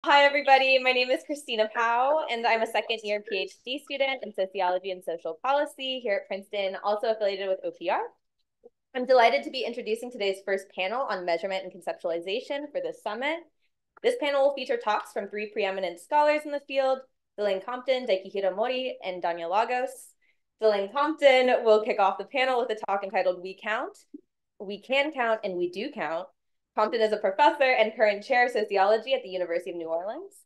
Hi, everybody. My name is Christina Powell, and I'm a second-year PhD student in sociology and social policy here at Princeton, also affiliated with OPR. I'm delighted to be introducing today's first panel on measurement and conceptualization for this summit. This panel will feature talks from three preeminent scholars in the field, Delane Compton, Daikihiro Mori, and Danya Lagos. Delane Compton will kick off the panel with a talk entitled We Count, We Can Count, and We Do Count. Compton is a professor and current chair of sociology at the University of New Orleans.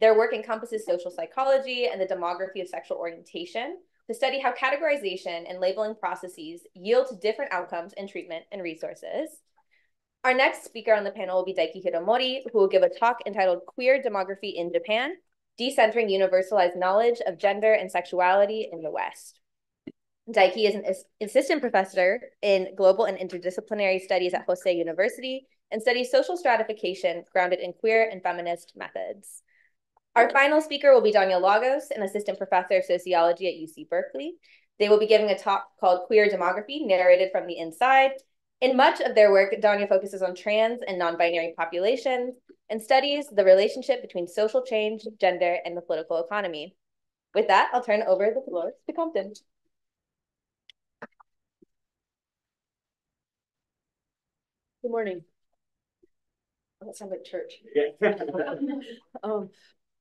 Their work encompasses social psychology and the demography of sexual orientation to study how categorization and labeling processes yield different outcomes in treatment and resources. Our next speaker on the panel will be Daikihiro Mori, who will give a talk entitled Queer Demography in Japan, Decentering Universalized Knowledge of Gender and Sexuality in the West. Daiki is an assistant professor in global and interdisciplinary studies at Hosei University and studies social stratification grounded in queer and feminist methods. Our final speaker will be Danya Lagos, an assistant professor of sociology at UC Berkeley. They will be giving a talk called Queer Demography, narrated from the inside. In much of their work, Danya focuses on trans and non-binary populations and studies the relationship between social change, gender, and the political economy. With that, I'll turn over the floor to Compton. Good morning. Oh, that sounds like church.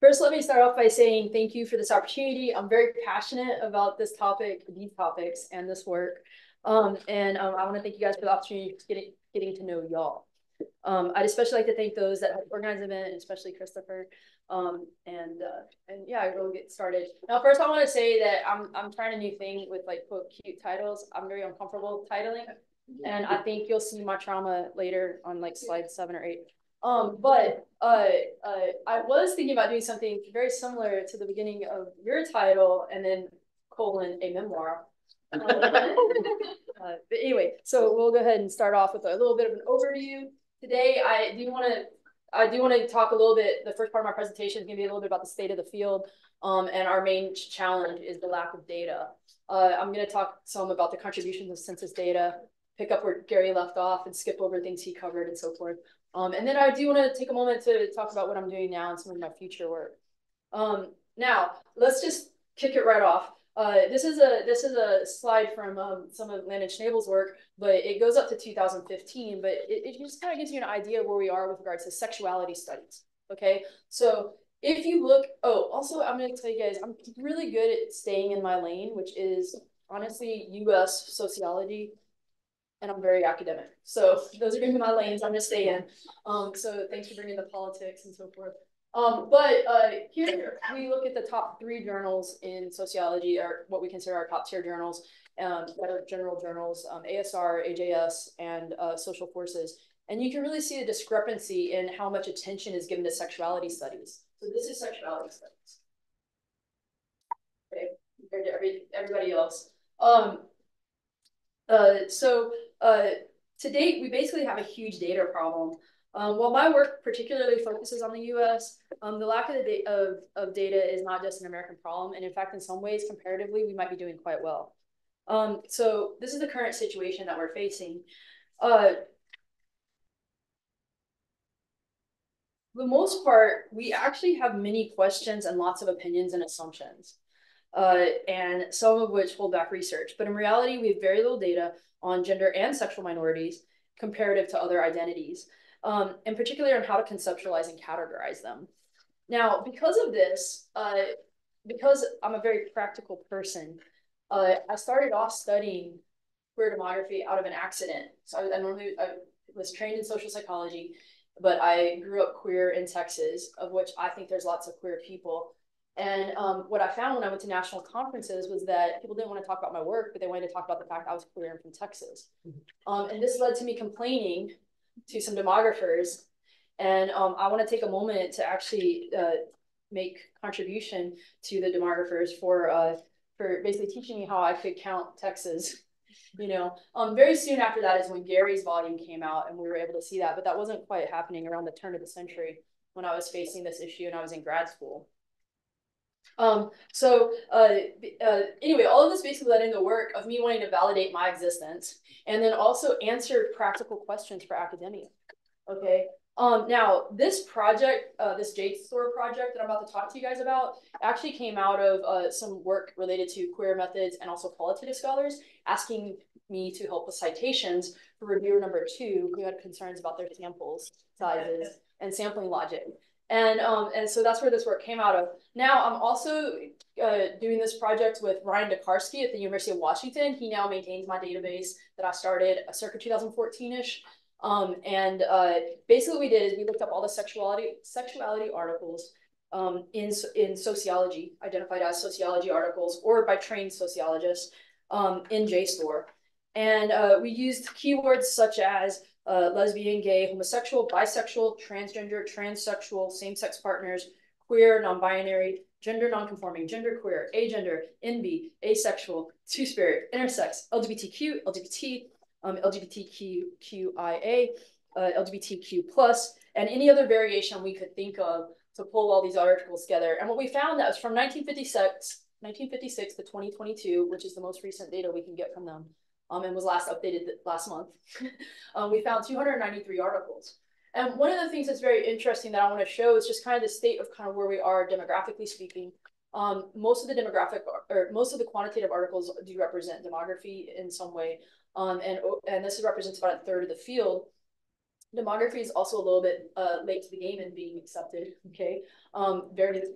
First, let me start off by saying thank you for this opportunity. I'm very passionate about this topic, these topics, and this work. I want to thank you guys for the opportunity of getting to know y'all. I'd especially like to thank those that helped organize the event, and especially Christopher. Yeah, we'll get started. Now, first, I want to say that I'm trying a new thing with like quote cute titles. I'm very uncomfortable titling, and I think you'll see my trauma later on like slide 7 or 8. I was thinking about doing something very similar to the beginning of your title, and then colon a memoir. But anyway, so we'll go ahead and start off with a little bit of an overview. Today, I do want to talk a little bit. The first part of my presentation is going to be a little bit about the state of the field, and our main challenge is the lack of data. I'm going to talk some about the contributions of census data, pick up where Gary left off, and skip over things he covered and so forth. And then I do want to take a moment to talk about what I'm doing now and some of my future work. Now, let's just kick it right off. This is a slide from some of Landon Schnabel's work, but it goes up to 2015, but it just kind of gives you an idea of where we are with regards to sexuality studies, okay? So if you look, also I'm going to tell you guys, I'm really good at staying in my lane, which is honestly US sociology, and I'm very academic. So those are going to be my lanes I'm going to stay in. So thanks for bringing the politics and so forth. Here we look at the top 3 journals in sociology, or what we consider our top tier journals, that are general journals, ASR, AJS, and Social Forces. And you can really see the discrepancy in how much attention is given to sexuality studies. So this is sexuality studies, okay, compared to everybody else. To date, we basically have a huge data problem. While my work particularly focuses on the US, the lack of data is not just an American problem. And in fact, in some ways, comparatively, we might be doing quite well. So this is the current situation that we're facing. For the most part, we actually have many questions and lots of opinions and assumptions, and some of which hold back research. But in reality, we have very little data on gender and sexual minorities comparative to other identities, and particularly on how to conceptualize and categorize them. Now, because of this, because I'm a very practical person, I started off studying queer demography out of an accident. So I was trained in social psychology, but I grew up queer in Texas, of which I think there's lots of queer people. And what I found when I went to national conferences was that people didn't want to talk about my work, but they wanted to talk about the fact I was queer and from Texas. And this led to me complaining to some demographers. And I want to take a moment to actually make contribution to the demographers for basically teaching me how I could count Texas. Very soon after that is when Gary's volume came out, and we were able to see that. But that wasn't quite happening around the turn of the century when I was facing this issue and I was in grad school. Anyway, all of this basically led into work of me wanting to validate my existence and then also answer practical questions for academia. Okay. Now this project, this JSTOR project that I'm about to talk to you guys about, actually came out of some work related to queer methods and also qualitative scholars asking me to help with citations for reviewer number 2 who had concerns about their samples sizes and sampling logic. And so that's where this work came out of. Now I'm also doing this project with Ryan Dekarsky at the University of Washington. He now maintains my database that I started circa 2014-ish. Basically what we did is we looked up all the sexuality articles in sociology, identified as sociology articles or by trained sociologists in JSTOR. And we used keywords such as lesbian, gay, homosexual, bisexual, transgender, transsexual, same-sex partners, queer, non-binary, gender non-conforming, genderqueer, agender, NB, asexual, two-spirit, intersex, LGBTQ, LGBT, LGBTQIA, LGBTQ+, and any other variation we could think of to pull all these articles together. And what we found that was from 1956 to 2022, which is the most recent data we can get from them, and was last updated last month, we found 293 articles. And one of the things that's very interesting that I want to show is just kind of the state of kind of where we are demographically speaking. Most of the quantitative articles do represent demography in some way. And this represents about a third of the field. Demography is also a little bit late to the game in being accepted. Okay, very late to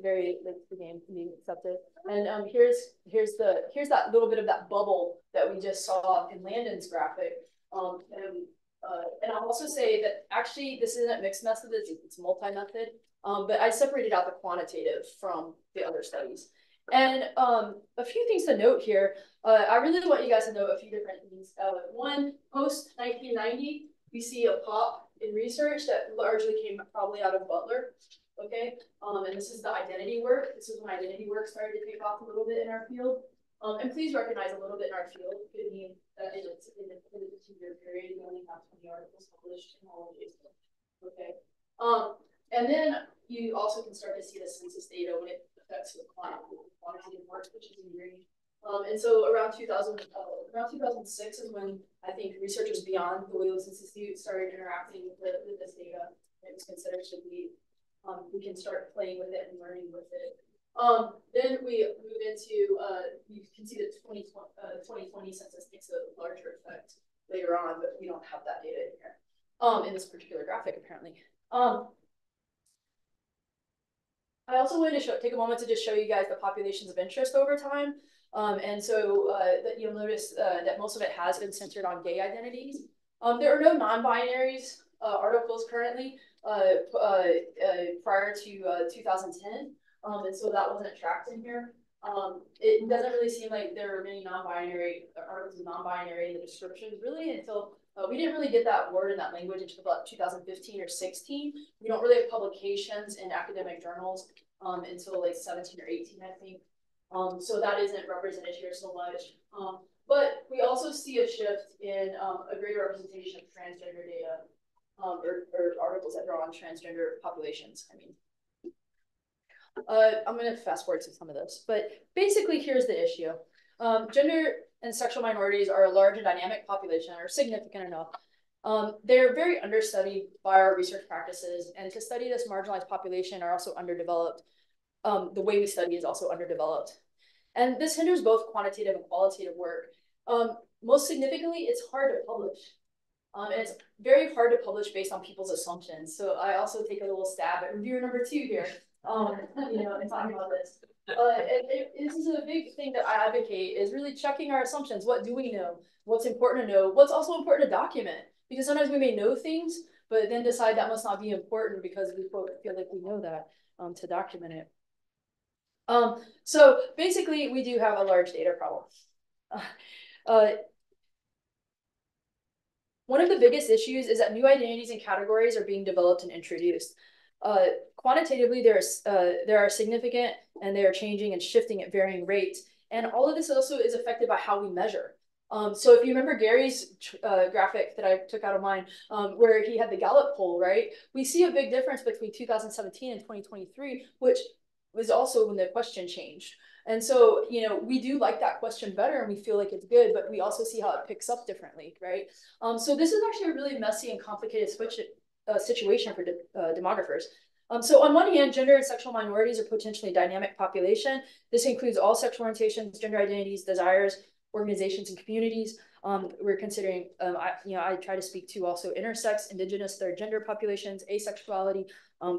the game in being accepted. And here's that little bit of that bubble that we just saw in Landon's graphic. And I'll also say that actually this isn't mixed method; it's multi-method. But I separated out the quantitative from the other studies. And a few things to note here. I really want you guys to know a few different things. One, post 1990, we see a pop in research that largely came probably out of Butler. Okay, and this is the identity work. This is when identity work started to take off a little bit in our field. And please recognize a little bit in our field could mean that in the 2-year period, we only have 20 articles published in all of these. Okay. And then you also can start to see the census data when it affects the quantitative work, which is in green. And so around 2006 is when I think researchers beyond the Williams Institute started interacting with this data. It was considered to be, we can start playing with it and learning with it. Then we move into, you can see the 2020 census takes a larger effect later on, but we don't have that data in here, in this particular graphic apparently. I also wanted to take a moment to just show you guys the populations of interest over time. And so that you'll notice that most of it has been centered on gay identities. There are no non-binaries articles currently prior to 2010. And so that wasn't tracked in here. It doesn't really seem like there are many non-binary articles of non-binary in the descriptions really until we didn't really get that word and that language until about 2015 or 16. We don't really have publications in academic journals until like 17 or 18, I think. So that isn't represented here so much. But we also see a shift in a greater representation of transgender data or articles that draw on transgender populations. I mean, I'm going to fast forward to some of this, but basically here's the issue. Gender and sexual minorities are a large and dynamic population, or significant enough. They're very understudied by our research practices, and to study this marginalized population are also underdeveloped. The way we study is also underdeveloped. And this hinders both quantitative and qualitative work. Most significantly, it's hard to publish. And it's very hard to publish based on people's assumptions. So I also take a little stab at reviewer number 2 here, and talking about this. This is a big thing that I advocate is really checking our assumptions. What do we know? What's important to know? What's also important to document? Because sometimes we may know things, but then decide that must not be important because we feel like we know that to document it. So basically, we do have a large data problem. One of the biggest issues is that new identities and categories are being developed and introduced. Quantitatively, there are significant and they are changing and shifting at varying rates. And all of this also is affected by how we measure. So if you remember Gary's graphic that I took out of mine, where he had the Gallup poll, right? We see a big difference between 2017 and 2023, which was also when the question changed. And so, we do like that question better and we feel like it's good, but we also see how it picks up differently, right? So this is actually a really messy and complicated situation for demographers. So on one hand, gender and sexual minorities are potentially a dynamic population. This includes all sexual orientations, gender identities, desires, organizations, and communities. We're considering, I try to speak to also intersex, indigenous, third gender populations, asexuality,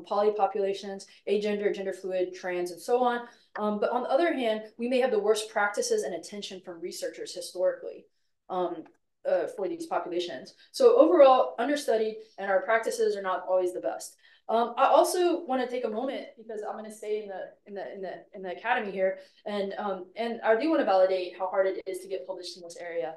poly populations, agender, gender fluid, trans, and so on. But on the other hand, we may have the worst practices and attention from researchers historically for these populations. So overall, understudied, and our practices are not always the best. I also want to take a moment because I'm going to stay in the academy here, and I do want to validate how hard it is to get published in this area,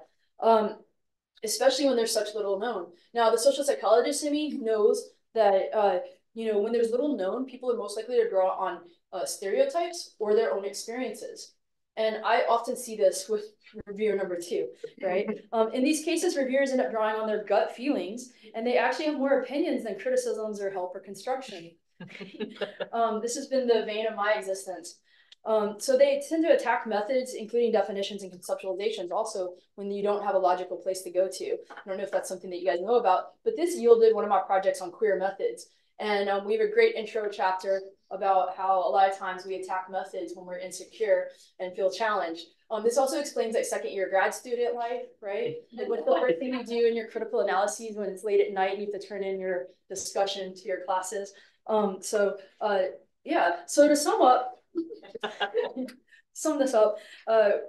especially when there's such little known. Now, the social psychologist in me knows that when there's little known, people are most likely to draw on stereotypes or their own experiences. And I often see this with reviewer number 2, right? In these cases, reviewers end up drawing on their gut feelings, and they actually have more opinions than criticisms or help or construction. This has been the vein of my existence. So they tend to attack methods, including definitions and conceptualizations, also when you don't have a logical place to go to. I don't know if that's something that you guys know about, but this yielded one of my projects on queer methods. And we have a great intro chapter about how a lot of times we attack methods when we're insecure and feel challenged. This also explains like second-year grad student life, right? Like what's the first thing you do in your critical analyses when it's late at night and you have to turn in your discussion to your classes. So to sum this up,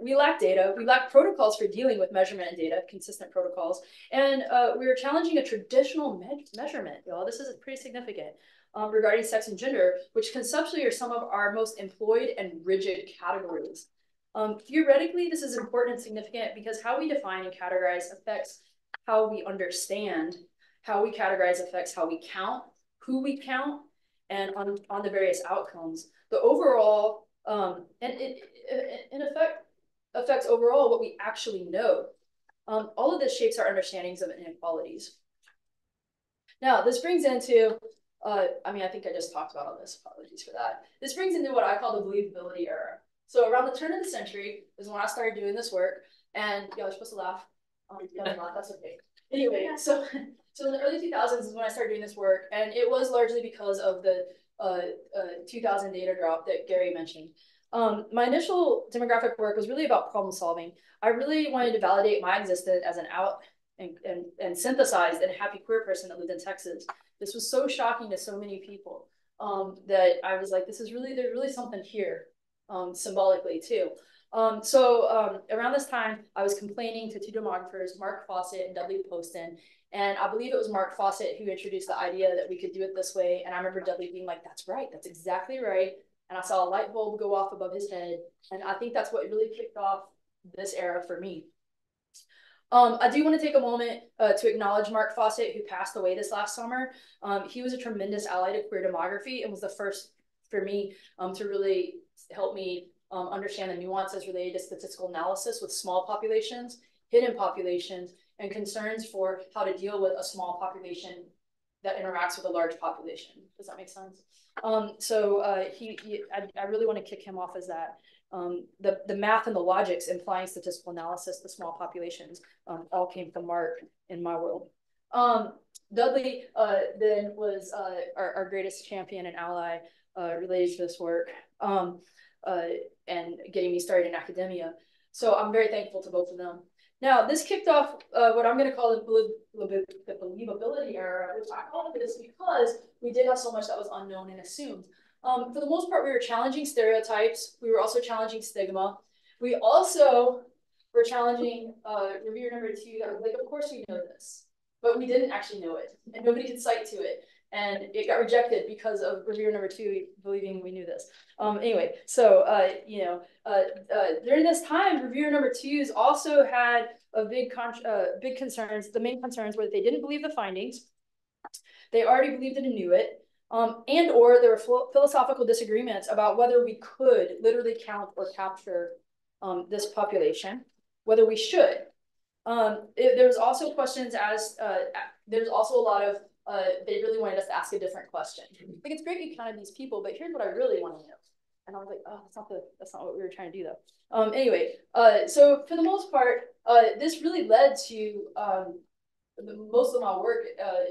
we lack data, we lack protocols for dealing with measurement and data, consistent protocols, and we are challenging a traditional measurement, y'all. This is pretty significant regarding sex and gender, which conceptually are some of our most employed and rigid categories. Theoretically, this is important and significant because how we define and categorize affects how we understand. How we categorize affects how we count, who we count, and on the various outcomes. The overall, and it in effect affects overall what we actually know. All of this shapes our understandings of inequalities. Now, this brings into, I think I just talked about all this, apologies for that. This brings into what I call the believability era. So around the turn of the century is when I started doing this work, and y'all are supposed to laugh. That's okay. Anyway, so in the early 2000s is when I started doing this work, and it was largely because of the 2000 data drop that Gary mentioned. My initial demographic work was really about problem solving. I really wanted to validate my existence as an out and synthesized and happy queer person that lived in Texas. This was so shocking to so many people that I was like, there's really something here, symbolically too. Around this time, I was complaining to 2 demographers, Mark Fawcett and Dudley Poston, and I believe it was Mark Fawcett who introduced the idea that we could do it this way. And I remember Dudley being like, that's right, that's exactly right. And I saw a light bulb go off above his head. And I think that's what really kicked off this era for me. I do want to take a moment to acknowledge Mark Fawcett, who passed away this last summer. He was a tremendous ally to queer demography and was the first for me to really help me understand the nuances related to statistical analysis with small populations, hidden populations, and concerns for how to deal with a small population that interacts with a large population. Does that make sense? I really want to kick him off as that. The math and the logics implying statistical analysis, the small populations, all came from Mark in my world. Dudley then was our greatest champion and ally related to this work and getting me started in academia. So I'm very thankful to both of them. Now, this kicked off what I'm going to call the believability era, which I call this because we did have so much that was unknown and assumed. For the most part, we were challenging stereotypes. We were also challenging stigma. We also were challenging reviewer number 2 that was like, of course we know this, but we didn't actually know it, and nobody could cite to it. And it got rejected because of reviewer number 2 believing we knew this. Anyway, so during this time, reviewer number 2s also had a big concerns. The main concerns were that they didn't believe the findings. They already believed it and knew it. And or there were philosophical disagreements about whether we could literally count or capture this population, whether we should. There was also questions as, there's also a lot of, they really wanted us to ask a different question. Like, it's great you counted these people, but here's what I really want to know. And I was like, oh, that's not what we were trying to do though. Anyway, so for the most part, this really led to most of my work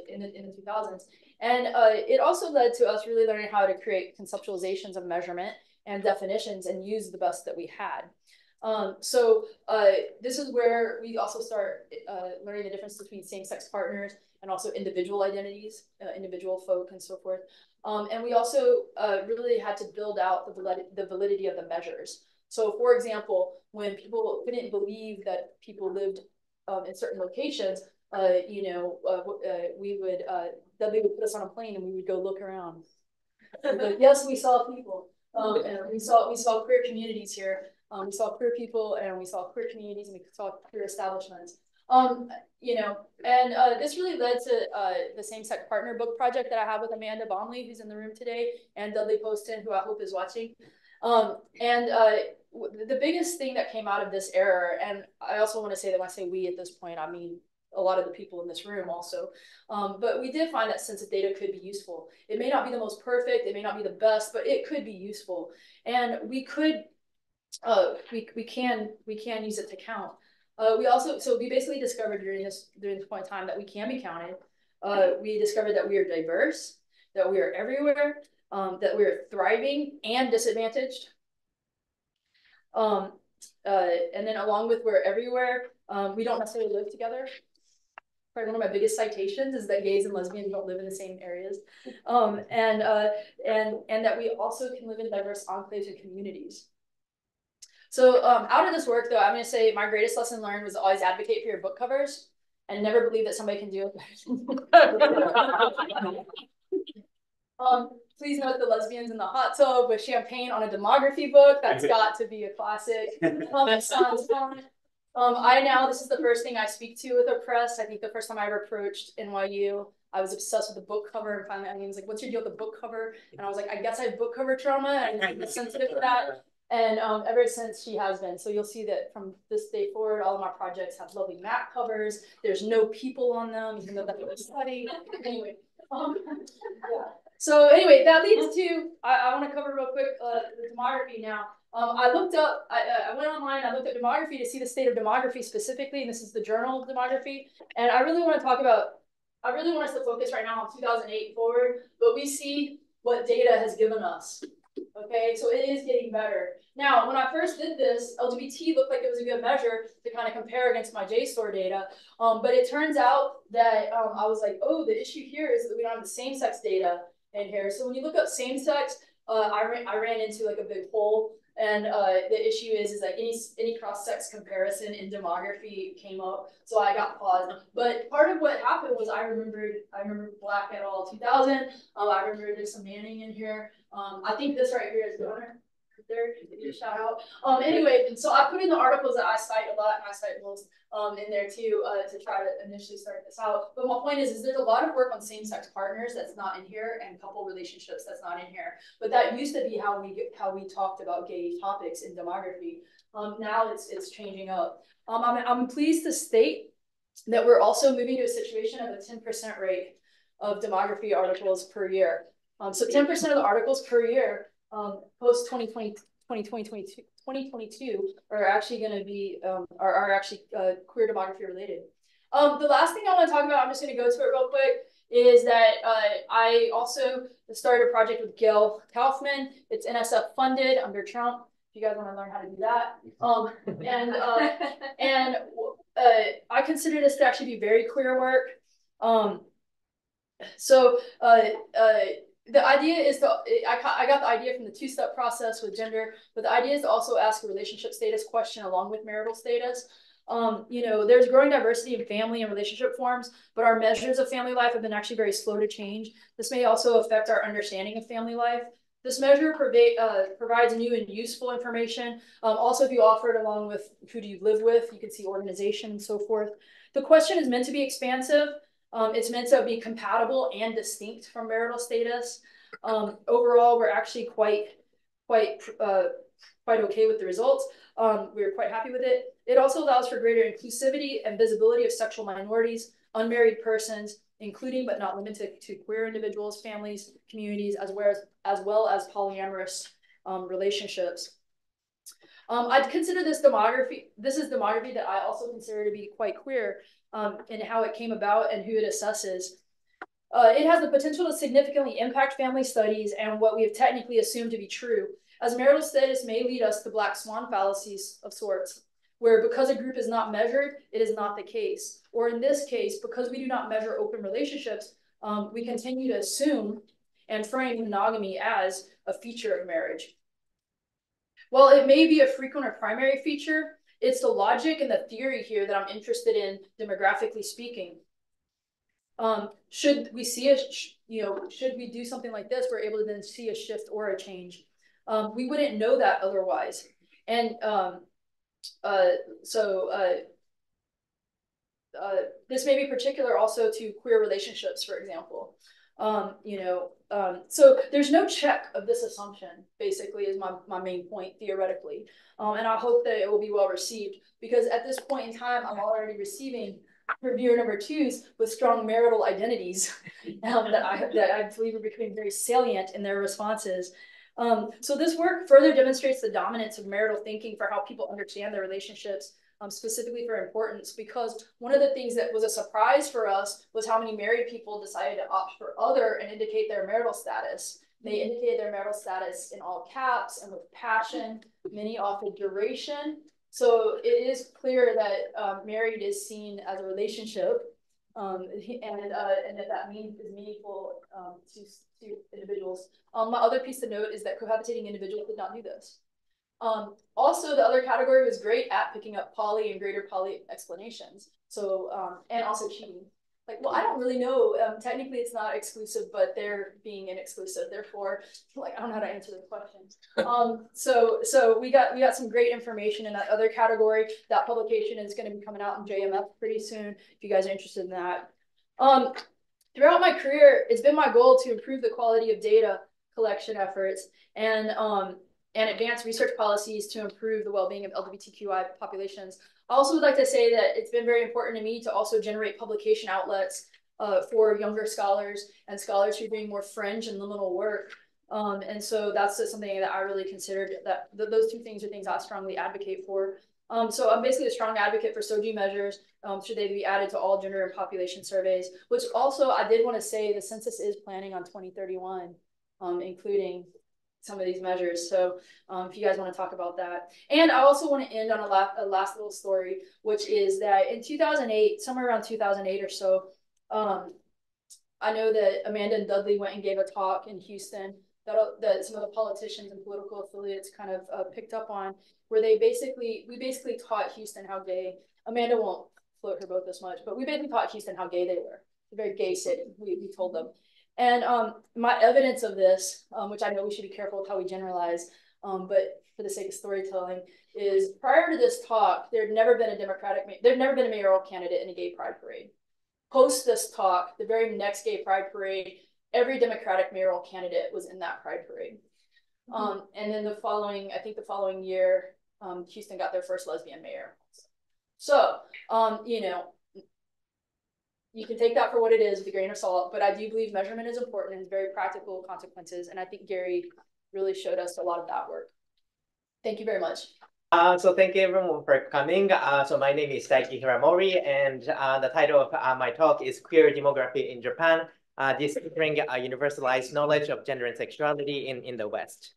in the 2000s. And it also led to us really learning how to create conceptualizations of measurement and definitions and use the best that we had. So this is where we also start learning the difference between same-sex partners and also individual identities, individual folk and so forth. And we also really had to build out the validity of the measures. So for example, when people couldn't believe that people lived in certain locations, we would, Dudley would put us on a plane and we would go look around. But yes, we saw people. And we saw queer communities here. We saw queer people and we saw queer communities and we saw queer establishments. This really led to the same-sex partner book project that I have with Amanda Baumley, who's in the room today, and Dudley Poston, who I hope is watching. The biggest thing that came out of this error, and I also want to say that when I say we at this point, I mean a lot of the people in this room also, but we did find that census data could be useful. It may not be the most perfect, it may not be the best, but it could be useful, and we could, we can use it to count. We basically discovered during this point in time that we can be counted. We discovered that we are diverse, that we are everywhere, that we are thriving and disadvantaged. And then along with we're everywhere, we don't necessarily live together. Probably one of my biggest citations is that gays and lesbians don't live in the same areas. And that we also can live in diverse enclaves and communities. So out of this work, though, I'm going to say my greatest lesson learned was always advocate for your book covers and never believe that somebody can do it. Please note the lesbians in the hot tub with champagne on a demography book. That's got to be a classic. Sounds fun. This is the first thing I speak to with a press. I think the first time I ever approached NYU, I was obsessed with the book cover, and finally, I was like, what's your deal with the book cover? And I was like, I guess I have book cover trauma, and I'm sensitive to that. And ever since, she has been. So you'll see that from this day forward, all of my projects have lovely map covers. There's no people on them, even though that's what I study. Anyway, yeah. So anyway, that leads to, I want to cover real quick the demography now. I looked up, I went online, I looked at demography to see the state of demography specifically, and this is the Journal of Demography. And I really want to talk about, I really want us to focus right now on 2008 forward, but we see what data has given us. Okay, so it is getting better. Now, when I first did this, LGBT looked like it was a good measure to kind of compare against my JSTOR data. But it turns out that I was like, oh, the issue here is that we don't have the same-sex data in here. So when you look up same-sex, I ran into like a big hole. And the issue is that any cross-sex comparison in demography came up, so I got paused. But part of what happened was I remember Black et al. 2000. I remember there's some Manning in here. I think this right here is Donor. There, shout out. Anyway, so I put in the articles that I cite a lot, and I cite most in there too to try to initially start this out. But my point is there's a lot of work on same-sex partners that's not in here, and couple relationships that's not in here. But that used to be how we talked about gay topics in demography. Now it's changing up. I'm pleased to state that we're also moving to a situation of a 10% rate of demography articles per year. So 10% of the articles per year post 2022 are actually going to be are actually queer demography related. The last thing I want to talk about, I'm just going to go to it real quick, is that I also started a project with Gail Kaufman. It's NSF funded under Trump. If you guys want to learn how to do that, I consider this to actually be very queer work. The idea is I got the idea from the two-step process with gender, but the idea is to also ask a relationship status question along with marital status. There's growing diversity in family and relationship forms, but our measures of family life have been actually very slow to change. This may also affect our understanding of family life. This measure provides new and useful information. Also, if you offer it along with who do you live with, you can see organization and so forth. The question is meant to be expansive. It's meant to be compatible and distinct from marital status. Overall, we're actually quite okay with the results. We're quite happy with it. It also allows for greater inclusivity and visibility of sexual minorities, unmarried persons, including but not limited to queer individuals, families, communities, as well as polyamorous relationships. I'd consider this demography. This is demography that I also consider to be quite queer in how it came about and who it assesses. It has the potential to significantly impact family studies and what we have technically assumed to be true, as marital status may lead us to black swan fallacies of sorts, where because a group is not measured, it is not the case. Or in this case, because we do not measure open relationships, we continue to assume and frame monogamy as a feature of marriage. While it may be a frequent or primary feature, it's the logic and the theory here that I'm interested in, demographically speaking. Should we see should we do something like this, we're able to then see a shift or a change. We wouldn't know that otherwise. And this may be particular also to queer relationships, for example. So there's no check of this assumption, basically, is my main point theoretically. And I hope that it will be well received, because at this point in time, I'm already receiving reviewer number twos with strong marital identities that I believe are becoming very salient in their responses. So this work further demonstrates the dominance of marital thinking for how people understand their relationships, specifically for importance, because one of the things that was a surprise for us was how many married people decided to opt for other and indicate their marital status. They indicated their marital status in all caps and with passion. Many offered duration. So it is clear that married is seen as a relationship, and that means is meaningful to individuals. My other piece to note is that cohabitating individuals did not do this. Also, the other category was great at picking up poly and greater poly explanations. So, and also cheating. Like, well, I don't really know. Technically, it's not exclusive, but they're being inexclusive. Therefore, like, I don't know how to answer the question. So we got some great information in that other category. That publication is going to be coming out in JMF pretty soon, if you guys are interested in that. Throughout my career, it's been my goal to improve the quality of data collection efforts and advance research policies to improve the well-being of LGBTQI populations. I also would like to say that it's been very important to me to also generate publication outlets for younger scholars and scholars who are doing more fringe and liminal work. And so that's something that I really considered, that those two things are things I strongly advocate for. So I'm basically a strong advocate for SOGI measures, should they be added to all gender and population surveys, which also I did want to say the census is planning on 2031, including some of these measures. So if you guys want to talk about that. And I also want to end on a last little story, which is that in 2008, somewhere around 2008 or so, I know that Amanda and Dudley went and gave a talk in Houston that some of the politicians and political affiliates kind of picked up on, where we basically taught Houston how gay. Amanda won't float her boat this much, but we basically taught Houston how gay they were. It's a very gay city. We told them. And my evidence of this, which I know we should be careful with how we generalize, but for the sake of storytelling, is prior to this talk, there'd never been a mayoral candidate in a gay pride parade. Post this talk, the very next gay pride parade, every Democratic mayoral candidate was in that pride parade. And then the following year, Houston got their first lesbian mayor. So, you can take that for what it is with a grain of salt, but I do believe measurement is important and has very practical consequences. And I think Gary really showed us a lot of that work. Thank you very much. So thank you everyone for coming. So my name is Daiki Hiramori, and the title of my talk is Queer Demography in Japan, Discovering Universalized Knowledge of Gender and Sexuality in the West.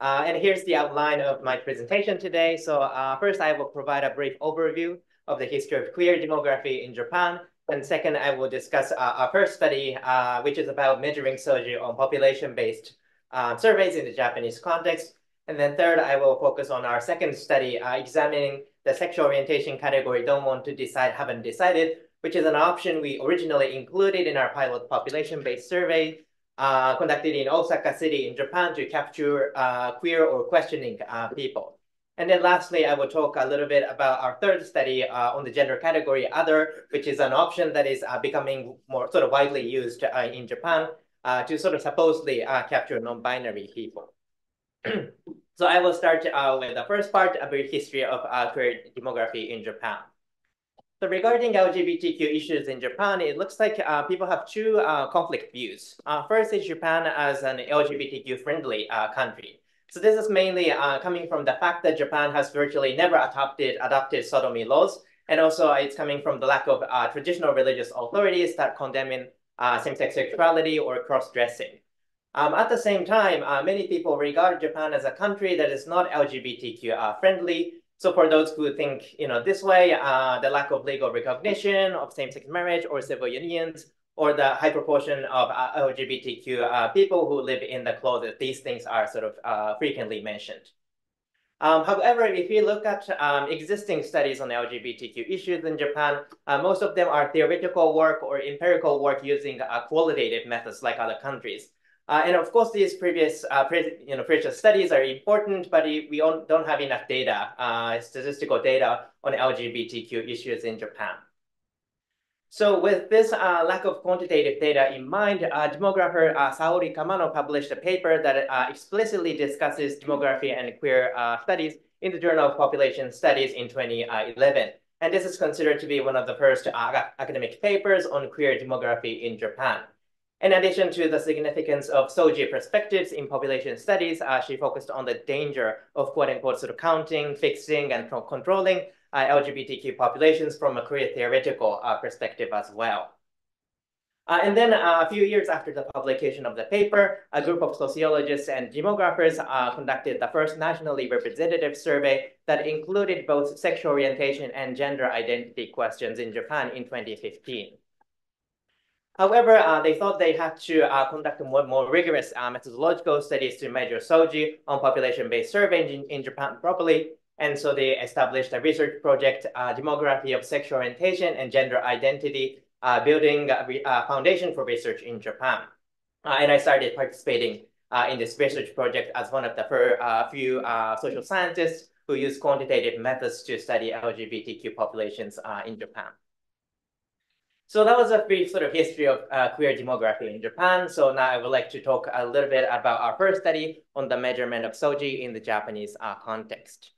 And here's the outline of my presentation today. So first, I will provide a brief overview of the history of queer demography in Japan. And second, I will discuss our first study, which is about measuring SOGI on population-based surveys in the Japanese context. And then third, I will focus on our second study, examining the sexual orientation category don't want to decide, haven't decided, which is an option we originally included in our pilot population-based survey conducted in Osaka City in Japan to capture queer or questioning people. And then lastly, I will talk a little bit about our third study on the gender category other, which is an option that is becoming more sort of widely used in Japan to sort of supposedly capture non-binary people. So I will start with the first part, a brief history of queer demography in Japan. So regarding LGBTQ issues in Japan, it looks like people have two conflict views. First is Japan as an LGBTQ-friendly country, So this is mainly coming from the fact that Japan has virtually never adopted sodomy laws. And also it's coming from the lack of traditional religious authorities that condemning same-sex sexuality or cross-dressing. At the same time, many people regard Japan as a country that is not LGBTQ friendly. So for those who think, this way, the lack of legal recognition of same-sex marriage or civil unions, or the high proportion of LGBTQ people who live in the closet, these things are sort of frequently mentioned. However, if you look at existing studies on LGBTQ issues in Japan, most of them are theoretical work or empirical work using qualitative methods like other countries. And of course, these previous studies are important, but we don't have enough data, statistical data on LGBTQ issues in Japan. So with this lack of quantitative data in mind, demographer Saori Kamano published a paper that explicitly discusses demography and queer studies in the Journal of Population Studies in 2011. And this is considered to be one of the first academic papers on queer demography in Japan. In addition to the significance of Soji perspectives in population studies, she focused on the danger of quote-unquote sort of counting, fixing, and controlling LGBTQ populations from a queer theoretical perspective as well. And then a few years after the publication of the paper, a group of sociologists and demographers conducted the first nationally representative survey that included both sexual orientation and gender identity questions in Japan in 2015. However, they thought they had to conduct more rigorous methodological studies to measure SOGI on population-based surveying in Japan properly. And so they established a research project, Demography of Sexual Orientation and Gender Identity, building a foundation for research in Japan. And I started participating in this research project as one of the few social scientists who use quantitative methods to study LGBTQ populations in Japan. So that was a brief sort of history of queer demography in Japan. So now I would like to talk a little bit about our first study on the measurement of SOGI in the Japanese context.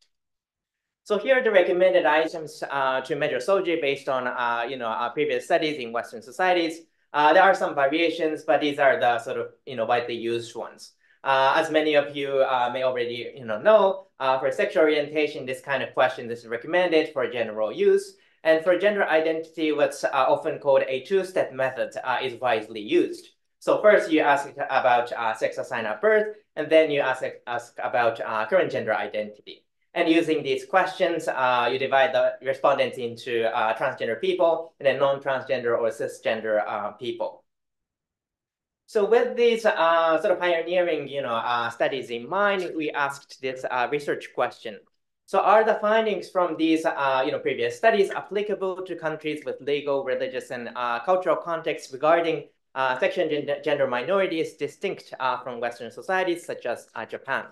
So here are the recommended items to measure SOGI based on our previous studies in Western societies. There are some variations, but these are the sort of widely used ones. As many of you may already know, for sexual orientation, this kind of question is recommended for general use. And for gender identity, what's often called a two-step method is widely used. So first you ask about sex assigned at birth, and then you ask about current gender identity. And using these questions, you divide the respondents into transgender people and then non-transgender or cisgender people. So with these sort of pioneering studies in mind, we asked this research question. So are the findings from these previous studies applicable to countries with legal, religious, and cultural contexts regarding sexual and gender minorities distinct from Western societies such as Japan?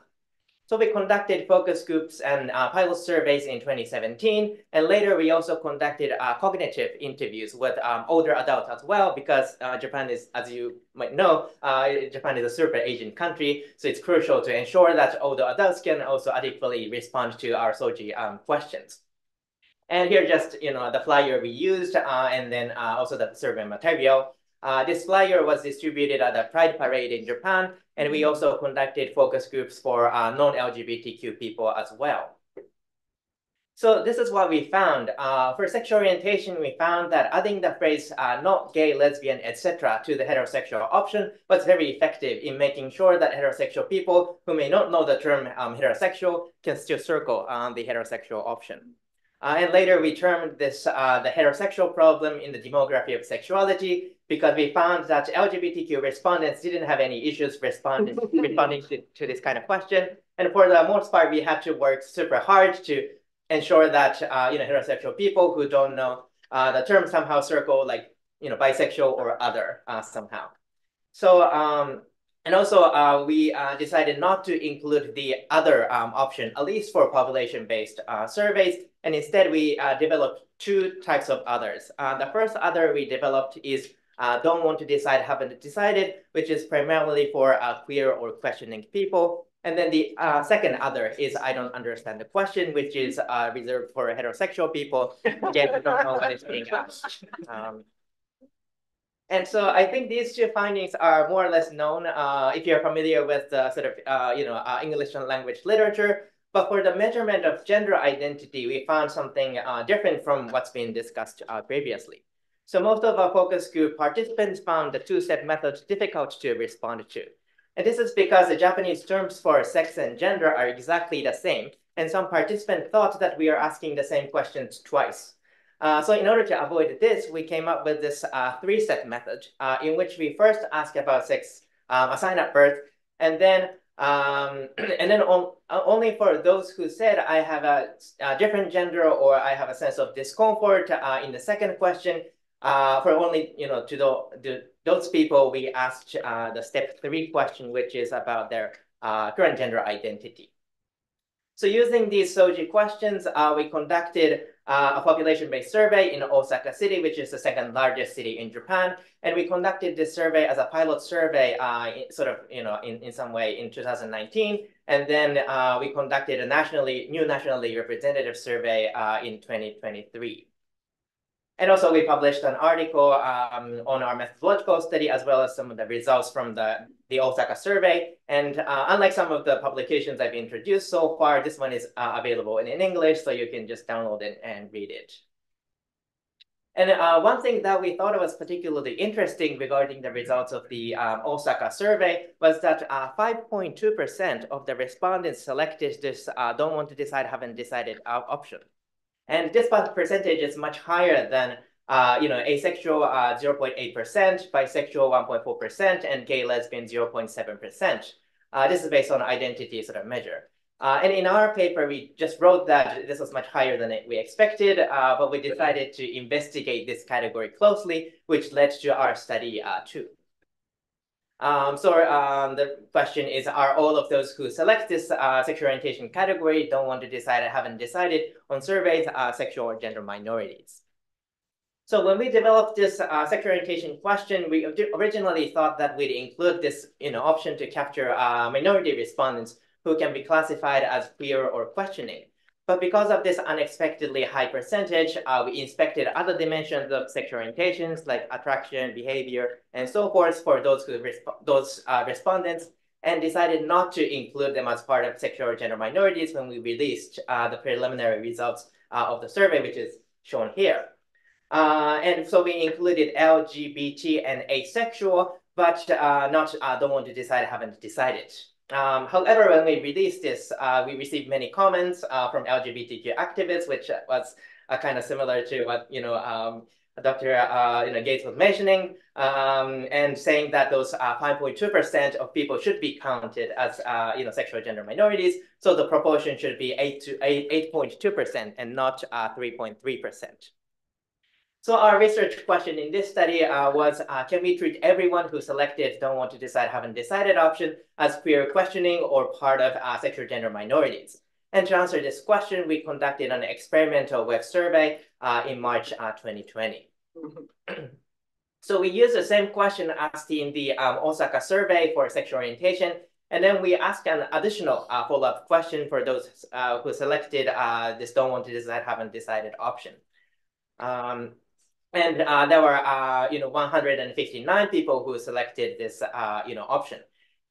So we conducted focus groups and pilot surveys in 2017. And later we also conducted cognitive interviews with older adults as well, because Japan is, as you might know, Japan is a super Asian country. So it's crucial to ensure that older adults can also adequately respond to our SOGI questions. And here just, the flyer we used and then also the survey material. This flyer was distributed at the Pride Parade in Japan, and we also conducted focus groups for non-LGBTQ people as well. So this is what we found. For sexual orientation, we found that adding the phrase not gay, lesbian, etc. to the heterosexual option was very effective in making sure that heterosexual people who may not know the term heterosexual can still circle the heterosexual option. And later we termed this the heterosexual problem in the demography of sexuality, because we found that LGBTQ respondents didn't have any issues responding to this kind of question. And for the most part, we had to work super hard to ensure that heterosexual people who don't know the term somehow circle like bisexual or other somehow. So and also we decided not to include the other option, at least for population-based surveys. And instead, we developed two types of others. The first other we developed is don't want to decide, haven't decided, which is primarily for queer or questioning people. And then the second other is I don't understand the question, which is reserved for heterosexual people. Again, we don't know what is being asked. And so I think these two findings are more or less known if you're familiar with the sort of English language literature. But for the measurement of gender identity, we found something different from what's been discussed previously. So most of our focus group participants found the two-step method difficult to respond to. And this is because the Japanese terms for sex and gender are exactly the same. And some participants thought that we are asking the same questions twice. So in order to avoid this, we came up with this three-step method in which we first ask about sex assigned at birth, and then only for those who said I have a different gender or I have a sense of discomfort in the second question, for only to those people we asked the step 3 question, which is about their current gender identity. So using these SOGI questions, we conducted a population-based survey in Osaka City, which is the second largest city in Japan. And we conducted this survey as a pilot survey, in some way in 2019. And then we conducted a new nationally representative survey in 2023. And also we published an article on our methodological study, as well as some of the results from the Osaka survey. And unlike some of the publications I've introduced so far, this one is available in English, so you can just download it and read it. And one thing that we thought was particularly interesting regarding the results of the Osaka survey was that 5.2% of the respondents selected this don't want to decide, haven't decided option. And this percentage is much higher than asexual 0.8%, bisexual 1.4%, and gay lesbian 0.7%. This is based on identity sort of measure. And in our paper, we just wrote that this was much higher than we expected, but we decided to investigate this category closely, which led to our study too. The question is, are all of those who select this sexual orientation category, don't want to decide, haven't decided on surveys, sexual or gender minorities? So when we developed this sexual orientation question, we originally thought that we'd include this option to capture minority respondents who can be classified as queer or questioning. But because of this unexpectedly high percentage, we inspected other dimensions of sexual orientations like attraction, behavior, and so forth for those respondents, and decided not to include them as part of sexual or gender minorities when we released the preliminary results of the survey, which is shown here. And so we included LGBT and asexual, but not don't want to decide, haven't decided. However, when we released this, we received many comments from LGBTQ activists, which was kind of similar to what Dr. Gates was mentioning, and saying that those 5.2% of people should be counted as sexual gender minorities. So the proportion should be 8.2% and not 3.3%. So our research question in this study was, can we treat everyone who selected don't want to decide, haven't decided option as queer questioning or part of sexual gender minorities? And to answer this question, we conducted an experimental web survey in March 2020. So we used the same question asked in the Osaka survey for sexual orientation. And then we asked an additional follow-up question for those who selected this don't want to decide, haven't decided option. And there were 159 people who selected this option.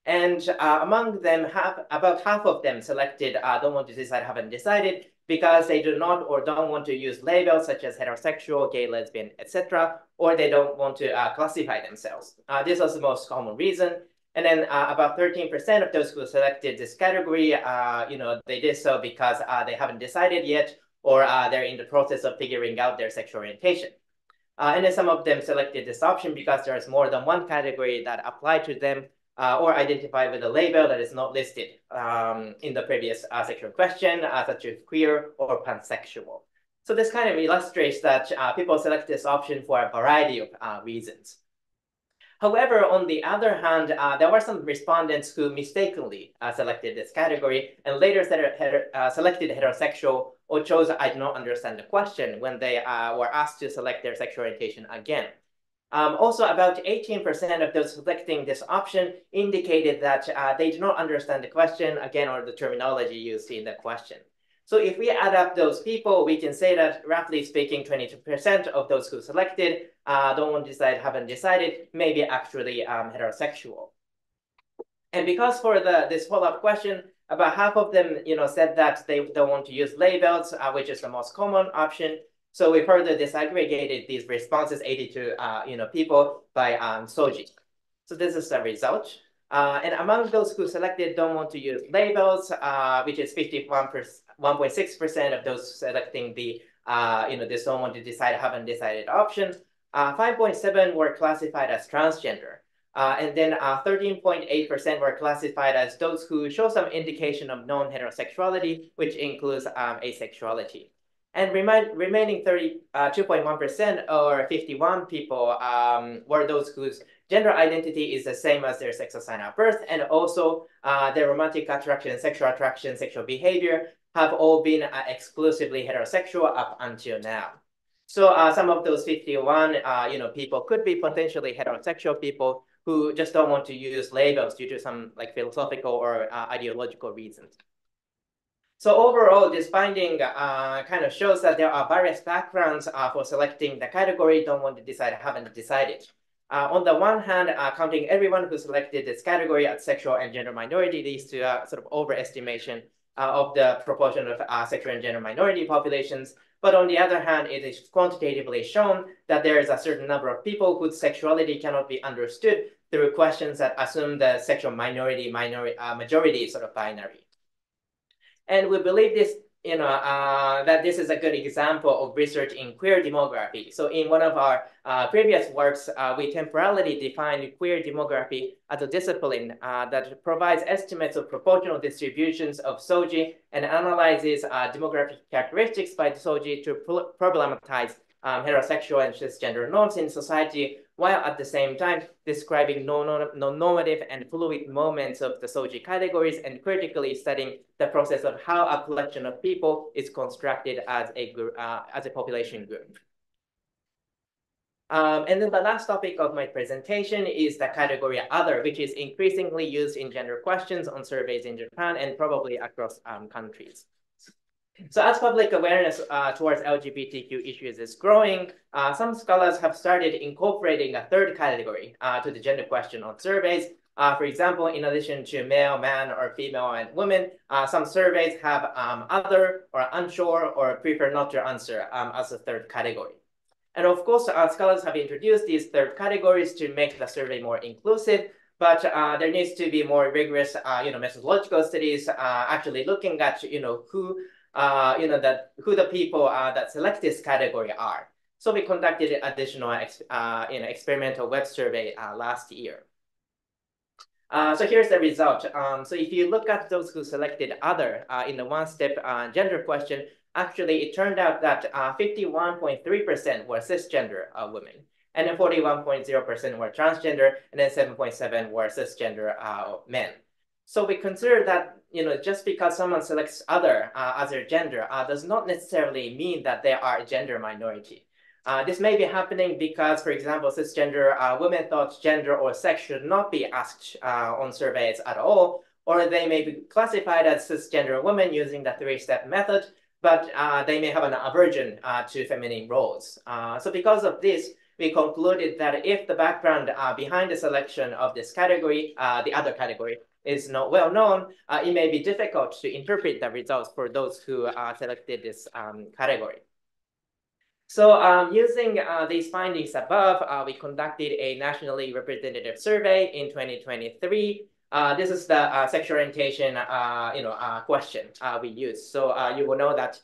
And among them, about half of them selected don't want to decide, haven't decided, because they do not or don't want to use labels such as heterosexual, gay, lesbian, etc., or they don't want to classify themselves. This was the most common reason. And then about 13% of those who selected this category, they did so because they haven't decided yet, or they're in the process of figuring out their sexual orientation. And then some of them selected this option because there's more than one category that applied to them or identified with a label that is not listed in the previous sexual question, such as queer or pansexual. So this kind of illustrates that people select this option for a variety of reasons. However, on the other hand, there were some respondents who mistakenly selected this category and later selected heterosexual or chose I do not understand the question when they were asked to select their sexual orientation again. Also, about 18% of those selecting this option indicated that they do not understand the question again or the terminology used in the question. So if we add up those people, we can say that roughly speaking, 22% of those who selected don't want to decide, haven't decided, maybe actually heterosexual. And because for this follow-up question, about half of them, said that they don't want to use labels, which is the most common option. So we further disaggregated these responses, 82, people by Soji. So this is the result. And among those who selected don't want to use labels, which is 1.6% of those selecting the, this don't want to decide, haven't decided option. 5.7 were classified as transgender. And then 13.8% were classified as those who show some indication of non-heterosexuality, which includes asexuality. And remaining 32.1% or 51 people were those whose gender identity is the same as their sex assigned at birth, and also their romantic attraction, sexual behavior have all been exclusively heterosexual up until now. So some of those 51, people could be potentially heterosexual people who just don't want to use labels due to some philosophical or ideological reasons. So overall, this finding kind of shows that there are various backgrounds for selecting the category, don't want to decide, haven't decided. On the one hand, counting everyone who selected this category as sexual and gender minority leads to a sort of overestimation of the proportion of sexual and gender minority populations. But on the other hand, it is quantitatively shown that there is a certain number of people whose sexuality cannot be understood through questions that assume the sexual majority sort of binary. And we believe this, that this is a good example of research in queer demography. So in one of our previous works, we temporarily defined queer demography as a discipline that provides estimates of proportional distributions of SOGI and analyzes demographic characteristics by SOGI to problematize heterosexual and cisgender norms in society, while at the same time describing non-normative and fluid moments of the SOGI categories and critically studying the process of how a collection of people is constructed as a population group. And then the last topic of my presentation is the category other, which is increasingly used in gender questions on surveys in Japan and probably across countries. So as public awareness towards LGBTQ issues is growing, some scholars have started incorporating a third category to the gender question on surveys. For example, in addition to male, man, or female, and women, some surveys have other or unsure or prefer not to answer as a third category. And of course, scholars have introduced these third categories to make the survey more inclusive, but there needs to be more rigorous, methodological studies actually looking at, who the people that select this category are. So we conducted additional experimental web survey last year. So here's the result. So if you look at those who selected other in the one-step gender question, actually it turned out that 51.3% were cisgender women, and then 41.0% were transgender, and then 7.7% were cisgender men. So we consider that, just because someone selects other as their gender does not necessarily mean that they are a gender minority. This may be happening because, for example, cisgender women thought gender or sex should not be asked on surveys at all, or they may be classified as cisgender women using the three-step method, but they may have an aversion to feminine roles. So because of this, we concluded that if the background behind the selection of this category, the other category, is not well known, it may be difficult to interpret the results for those who selected this category. So using these findings above, we conducted a nationally representative survey in 2023. This is the sexual orientation, question we used. So you will know that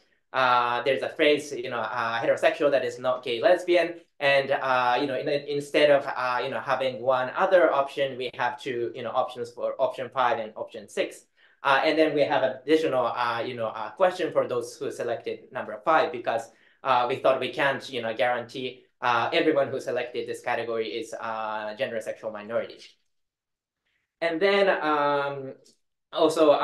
there's a phrase, heterosexual that is not gay, lesbian, and instead of having one other option, we have two options for option 5 and option 6. And then we have additional question for those who selected number 5, because we thought we can't guarantee everyone who selected this category is gender sexual minority. And then also,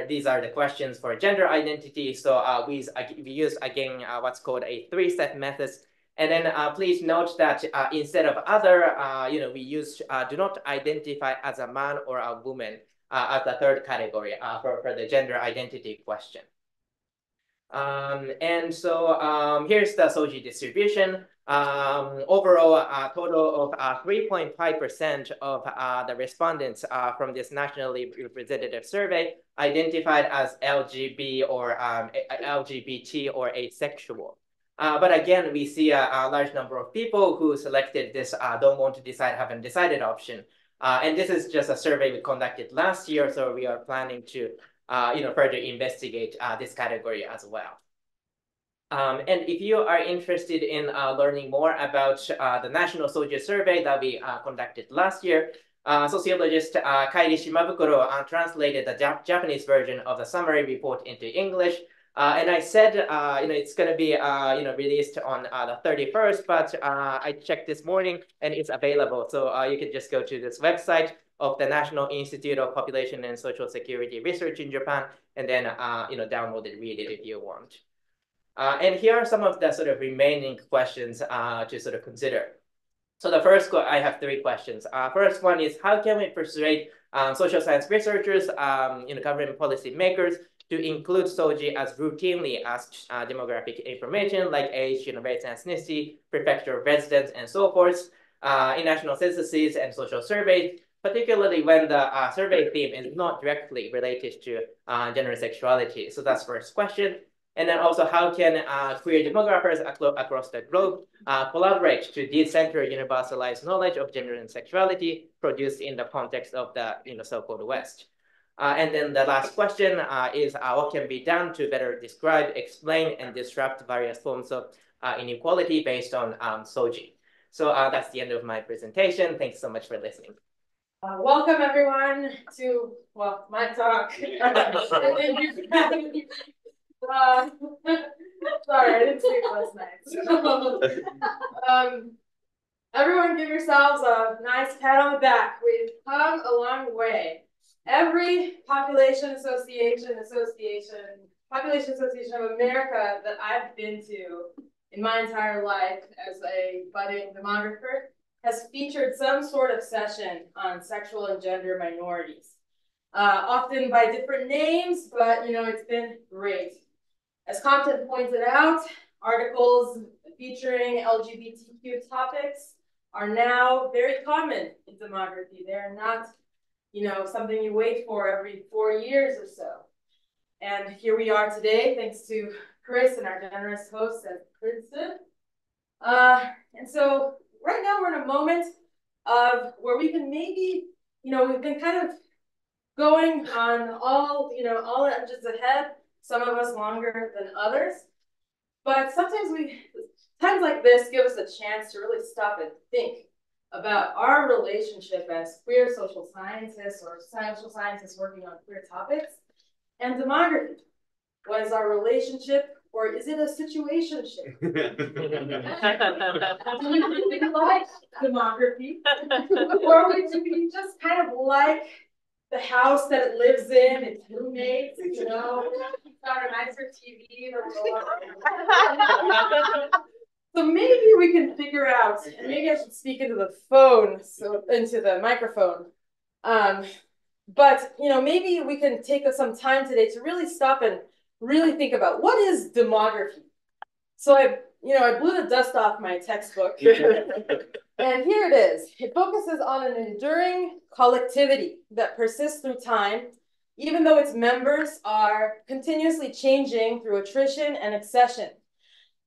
these are the questions for gender identity. So we use again what's called a three-step method. And then please note that instead of other, we use do not identify as a man or a woman as the third category for the gender identity question. And so here's the SOGI distribution. Overall, a total of 3.5% of the respondents from this nationally representative survey identified as LGB or LGBT or asexual. But again, we see a large number of people who selected this don't want to decide, haven't decided option. And this is just a survey we conducted last year, so we are planning to further investigate this category as well. And if you are interested in learning more about the National SOGI Survey that we conducted last year, sociologist Kairi Shimabukuro translated the Japanese version of the summary report into English. And I said, it's going to be, released on the 31st, but I checked this morning and it's available. So you can just go to this website of the National Institute of Population and Social Security Research in Japan, and then, download it, read it if you want. And here are some of the sort of remaining questions to sort of consider. So the first, I have three questions. First one is, how can we persuade social science researchers, government policy makers to include SOGI as routinely asked demographic information like age, race and ethnicity, prefecture of residence, and so forth in national censuses and social surveys, particularly when the survey theme is not directly related to gender and sexuality. So that's first question. And then also, how can queer demographers across the globe collaborate to decenter universalized knowledge of gender and sexuality produced in the context of the so-called West? And then the last question is what can be done to better describe, explain, and disrupt various forms of inequality based on SOGI. So that's the end of my presentation. Thanks so much for listening. Welcome everyone to, my talk. Sorry, I didn't sleep last night. Everyone give yourselves a nice pat on the back. We've come a long way. Every population association of America that I've been to in my entire life as a budding demographer has featured some sort of session on sexual and gender minorities. Often by different names, but it's been great. As Compton pointed out, articles featuring LGBTQ topics are now very common in demography. They're not, something you wait for every 4 years or so. And here we are today, thanks to Chris and our generous hosts at Princeton. And so right now we're in a moment of where we can maybe, we've been kind of going on all engines ahead, some of us longer than others. But sometimes times like this give us a chance to really stop and think about our relationship as queer social scientists or social scientists working on queer topics and demography. What is our relationship, or is it a situationship? Do we like demography? Or do we just kind of like the house that it lives in, its roommates, got a nicer TV or So maybe we can figure out, and maybe I should speak into the phone, into the microphone. But maybe we can take some time today to really stop and really think about what is demography. So I blew the dust off my textbook. And here it is. It focuses on an enduring collectivity that persists through time, even though its members are continuously changing through attrition and accession.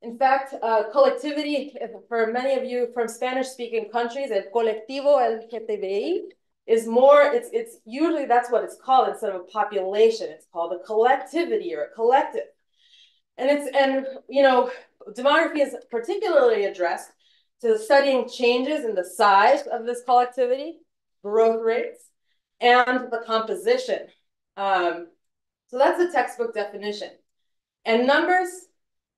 In fact, collectivity, for many of you from Spanish-speaking countries, el colectivo LGTBI is more, it's usually that's what it's called instead of a population. It's called a collectivity or a collective. And demography is particularly addressed to studying changes in the size of this collectivity, growth rates, and the composition. So that's a textbook definition. And numbers,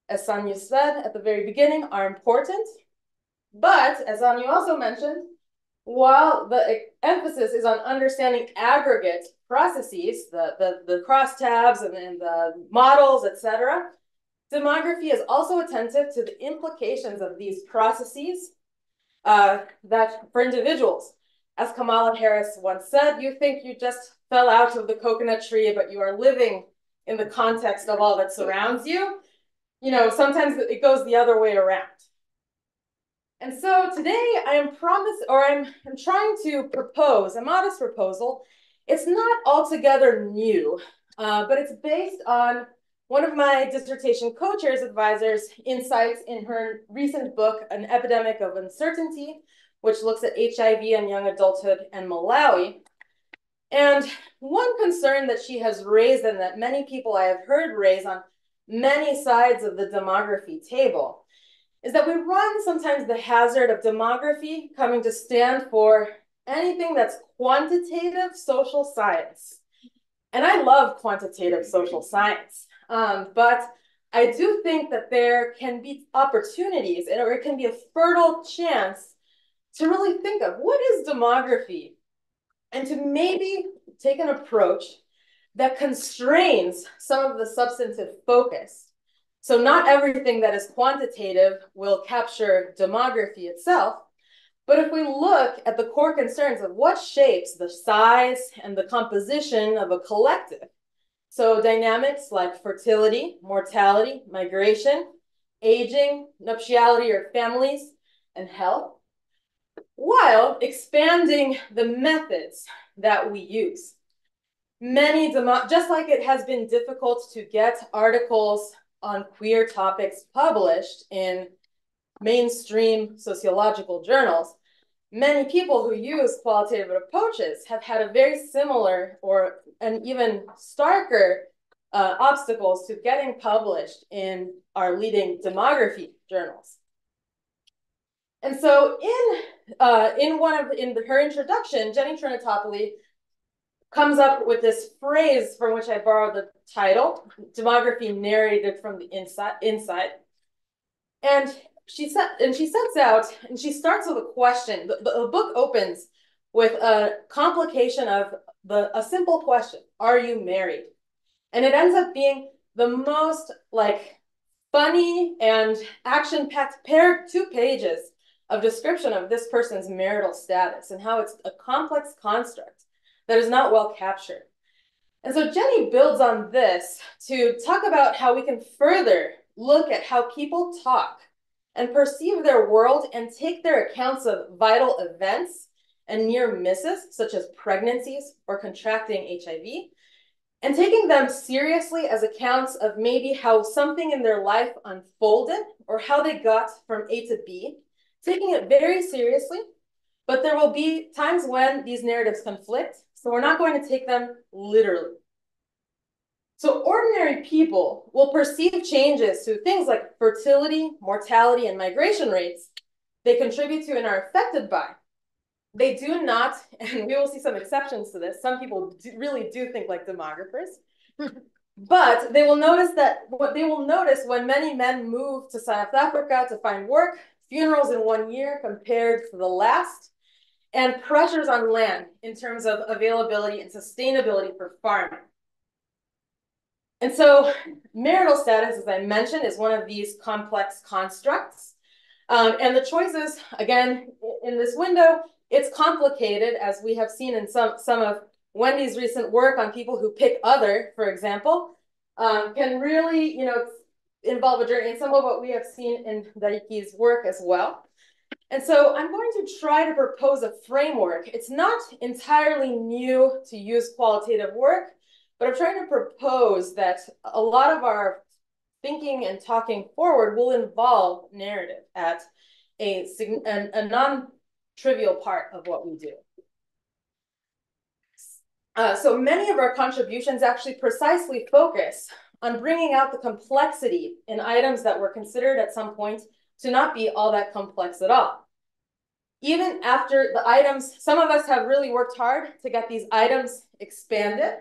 as Sanyu said at the very beginning, are important. But as Sanyu also mentioned, while the emphasis is on understanding aggregate processes, the crosstabs and the models, etc., demography is also attentive to the implications of these processes that for individuals. As Kamala Harris once said, you think you just fell out of the coconut tree, but you are living in the context of all that surrounds you, you know, sometimes it goes the other way around. And so today I'm trying to propose a modest proposal. It's not altogether new, but it's based on one of my dissertation co-chair's advisors' insights in her recent book, An Epidemic of Uncertainty, which looks at HIV and young adulthood in Malawi. And one concern that she has raised, and that many people I have heard raise on many sides of the demography table, is that we run sometimes the hazard of demography coming to stand for anything that's quantitative social science. And I love quantitative social science, but I do think that there can be opportunities, or it can be a fertile chance to really think of what is demography, and to maybe take an approach that constrains some of the substantive focus. So not everything that is quantitative will capture demography itself, but if we look at the core concerns of what shapes the size and the composition of a collective, so dynamics like fertility, mortality, migration, aging, nuptiality or families, and health, while expanding the methods that we use. Just like it has been difficult to get articles on queer topics published in mainstream sociological journals, many people who use qualitative approaches have had a very similar and even starker obstacles to getting published in our leading demography journals. And so in her introduction, Jenny Trinitopoli comes up with this phrase from which I borrowed the title, Demography Narrated from the Inside. And she sets out, and she starts with a question. The book opens with a complication of a simple question: are you married? And it ends up being the most funny and action-packed 2 pages of description of this person's marital status and how it's a complex construct that is not well captured. And so Jenny builds on this to talk about how we can further look at how people talk and perceive their world and take their accounts of vital events and near misses, such as pregnancies or contracting HIV, and taking them seriously as accounts of maybe how something in their life unfolded or how they got from A to B, taking it very seriously. But there will be times when these narratives conflict, so we're not going to take them literally. So ordinary people will perceive changes to things like fertility, mortality, and migration rates they contribute to and are affected by. They do not, and we will see some exceptions to this, some people really do think like demographers, but they will notice when many men move to South Africa to find work, funerals in 1 year compared to the last, and pressures on land in terms of availability and sustainability for farming. And so marital status, as I mentioned, is one of these complex constructs. And the choices, again, in this window, it's complicated, as we have seen in some of Wendy's recent work on people who pick other, for example, can really, involve a journey, and some of what we have seen in Daiki's work as well. And so I'm going to try to propose a framework. It's not entirely new to use qualitative work, but I'm trying to propose that a lot of our thinking and talking forward will involve narrative at a non-trivial part of what we do. So many of our contributions actually precisely focus on bringing out the complexity in items that were considered at some point to not be all that complex at all. Even after the items, some of us have really worked hard to get these items expanded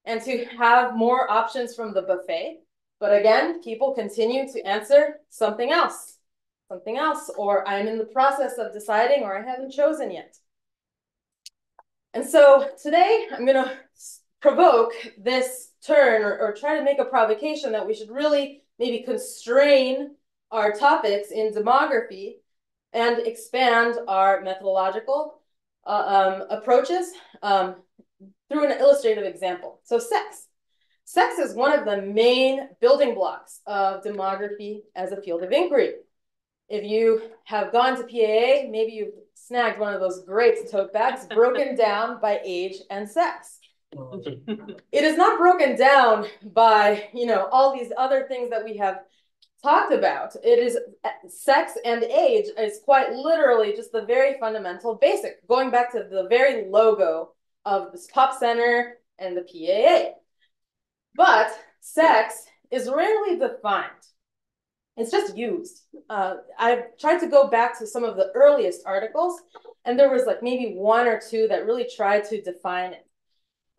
and to have more options from the buffet. But again, people continue to answer something else, or I'm in the process of deciding, or I haven't chosen yet. And so today I'm going to provoke this turn, or try to make a provocation that we should really maybe constrain our topics in demography and expand our methodological approaches through an illustrative example. So sex. sex is one of the main building blocks of demography as a field of inquiry. If you have gone to PAA, maybe you've snagged one of those great tote bags broken down by age and sex. It is not broken down by, all these other things that we have talked about. It is sex and age is quite literally just the very fundamental basic, going back to the very logo of this Pop Center and the PAA. But sex is rarely defined. It's just used. I've tried to go back to some of the earliest articles, and there was like maybe one or two that really tried to define it.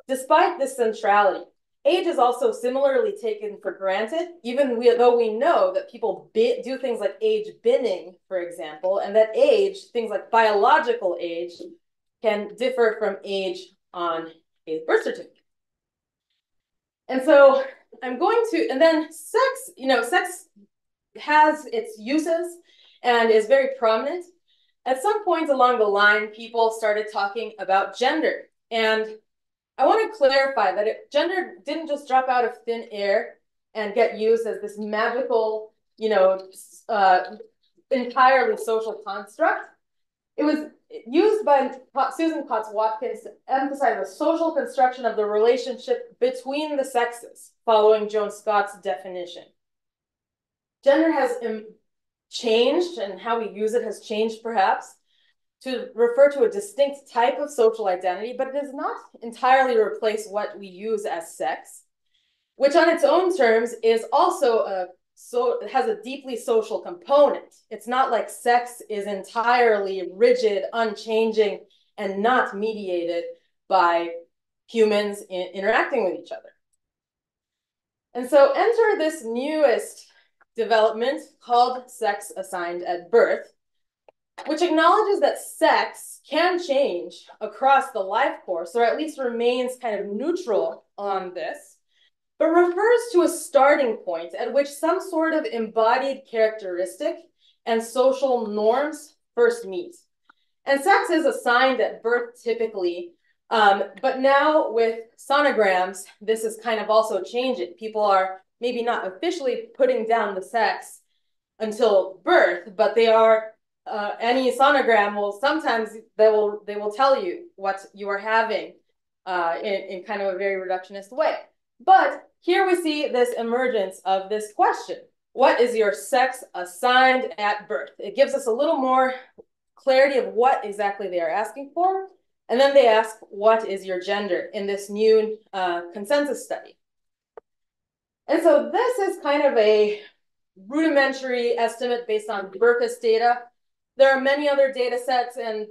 Despite this centrality, age is also similarly taken for granted, even though we know that people do things like age binning, for example, and that age, things like biological age, can differ from age on a birth certificate. And so I'm going to, and then sex, sex has its uses and is very prominent. At some point along the line, people started talking about gender. And I want to clarify that gender didn't just drop out of thin air and get used as this magical, entirely social construct. It was used by Susan Potts Watkins to emphasize the social construction of the relationship between the sexes, following Joan Scott's definition. Gender has changed, and how we use it has changed, perhaps, to refer to a distinct type of social identity, but it does not entirely replace what we use as sex, which on its own terms is also it has a deeply social component. It's not like sex is entirely rigid, unchanging, and not mediated by humans interacting with each other. And so enter this newest development called sex assigned at birth, which acknowledges that sex can change across the life course, or at least remains kind of neutral on this, but refers to a starting point at which some sort of embodied characteristic and social norms first meet. And sex is assigned at birth typically, but now with sonograms, this is kind of also changing. People are maybe not officially putting down the sex until birth, but they are, any sonogram will sometimes, they will tell you what you are having in kind of a very reductionist way. But here we see this emergence of this question. What is your sex assigned at birth? It gives us a little more clarity of what exactly they are asking for. And then they ask, what is your gender in this new consensus study? And so this is kind of a rudimentary estimate based on Berkus data. There are many other data sets, and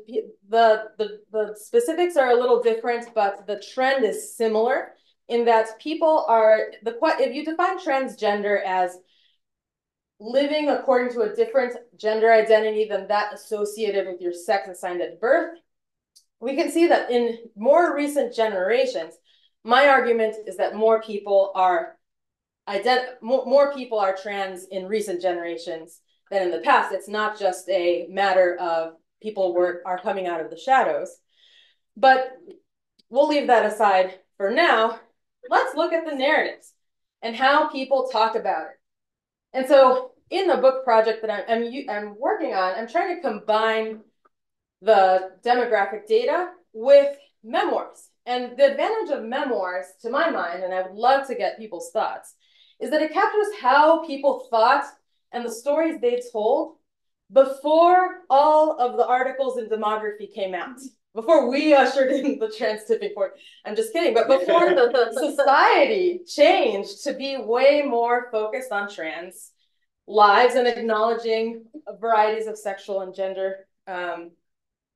the specifics are a little different, but the trend is similar in that people are, if you define transgender as living according to a different gender identity than that associated with your sex assigned at birth, we can see that in more recent generations, my argument is that more people are trans in recent generations than in the past. It's not just a matter of people are coming out of the shadows. But we'll leave that aside for now. Let's look at the narratives and how people talk about it. And so in the book project that I'm working on, I'm trying to combine the demographic data with memoirs. And the advantage of memoirs, to my mind, and I would love to get people's thoughts, is that it captures how people thought and the stories they told before all of the articles in Demography came out, before we ushered in the trans tipping point. I'm just kidding, but before society changed to be way more focused on trans lives and acknowledging varieties of sexual and gender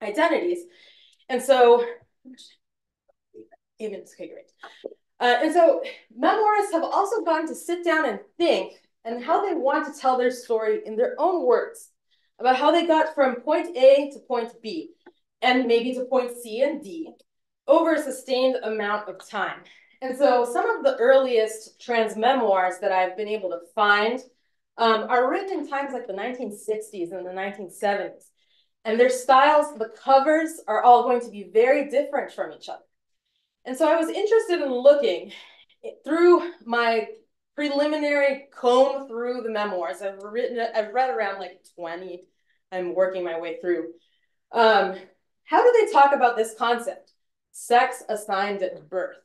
identities. And so, okay, great. And so memoirists have also gotten to sit down and think and how they want to tell their story in their own words about how they got from point A to point B and maybe to point C and D over a sustained amount of time. And so some of the earliest trans memoirs that I've been able to find are written in times like the 1960s and the 1970s. And their styles, the covers are all going to be very different from each other. And so I was interested in looking through my preliminary comb through the memoirs, I've read around like 20. I'm working my way through. How do they talk about this concept? Sex assigned at birth.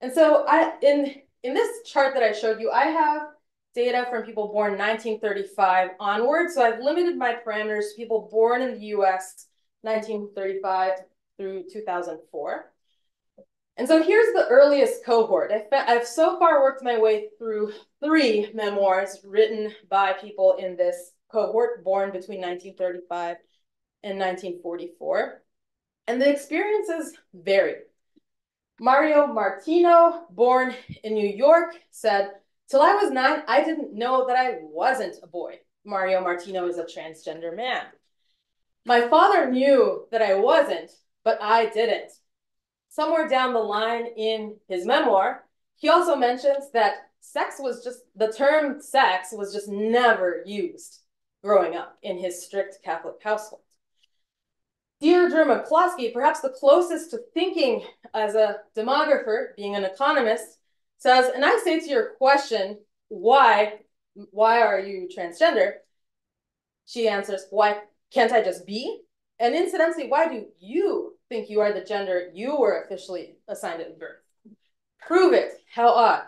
And so in this chart that I showed you, I have data from people born 1935 onward. So I've limited my parameters to people born in the US 1935 through 2004. And so here's the earliest cohort. I've so far worked my way through 3 memoirs written by people in this cohort born between 1935 and 1944. And the experiences vary. Mario Martino, born in New York, said, "Till I was 9, I didn't know that I wasn't a boy." Mario Martino is a transgender man. "My father knew that I wasn't, but I didn't." Somewhere down the line in his memoir, he also mentions that the term sex was just never used growing up in his strict Catholic household. Deirdre McCloskey, perhaps the closest to thinking as a demographer, being an economist, says, and I say to your question, why are you transgender? She answers, why can't I just be? And incidentally, why do you think you are the gender you were officially assigned at birth? Prove it. How odd.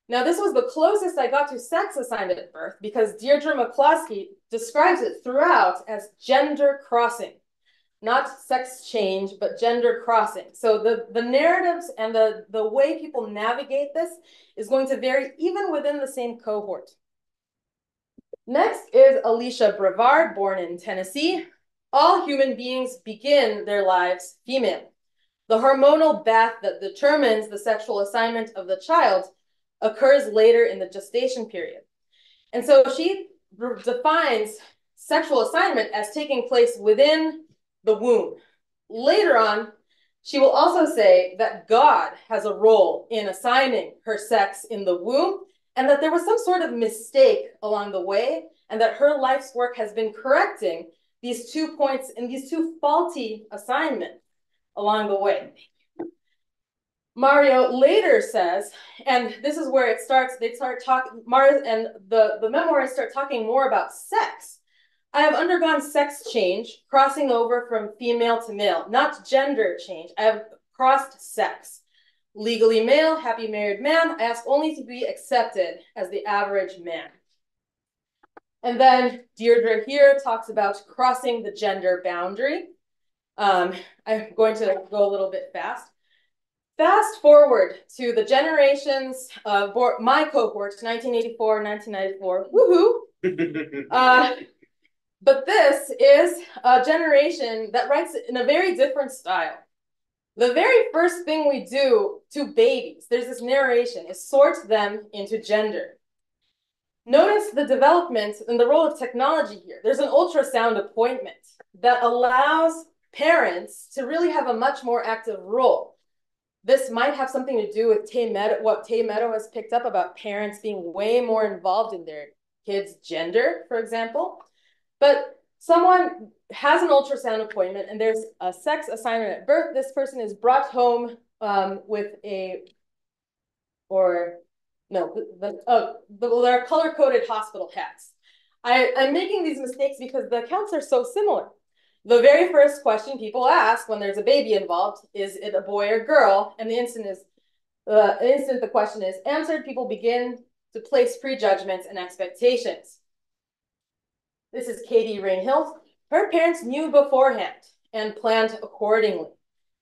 Now, this was the closest I got to sex assigned at birth because Deirdre McCloskey describes it throughout as gender crossing. Not sex change, but gender crossing. So the narratives and the way people navigate this is going to vary even within the same cohort. Next is Alicia Brevard, born in Tennessee. All human beings begin their lives female. The hormonal bath that determines the sexual assignment of the child occurs later in the gestation period. And so she defines sexual assignment as taking place within the womb. Later on, she will also say that God has a role in assigning her sex in the womb, and that there was some sort of mistake along the way, and that her life's work has been correcting these 2 points and these 2 faulty assignments along the way. Mario later says, and this is where Mario and the memoirs start talking more about sex. I have undergone sex change, crossing over from female to male, not gender change. I have crossed sex. Legally male, happy married man, I ask only to be accepted as the average man. And then Deirdre here talks about crossing the gender boundary. I'm going to go a little bit fast. Fast forward to the generations of my cohort, 1984, 1994, woohoo! But this is a generation that writes in a very different style. The very first thing we do to babies, there's this narration, is sort them into gender. Notice the development and the role of technology here. There's an ultrasound appointment that allows parents to really have a much more active role. This might have something to do with what Tay Meadow has picked up about parents being way more involved in their kids' gender, for example. But someone has an ultrasound appointment and there's a sex assignment at birth. This person is brought home they're color-coded hospital hats. I'm making these mistakes because the accounts are so similar. The very first question people ask when there's a baby involved is it a boy or girl? And the instant the question is answered, people begin to place prejudgments and expectations. This is Katie Rainhill. Her parents knew beforehand and planned accordingly.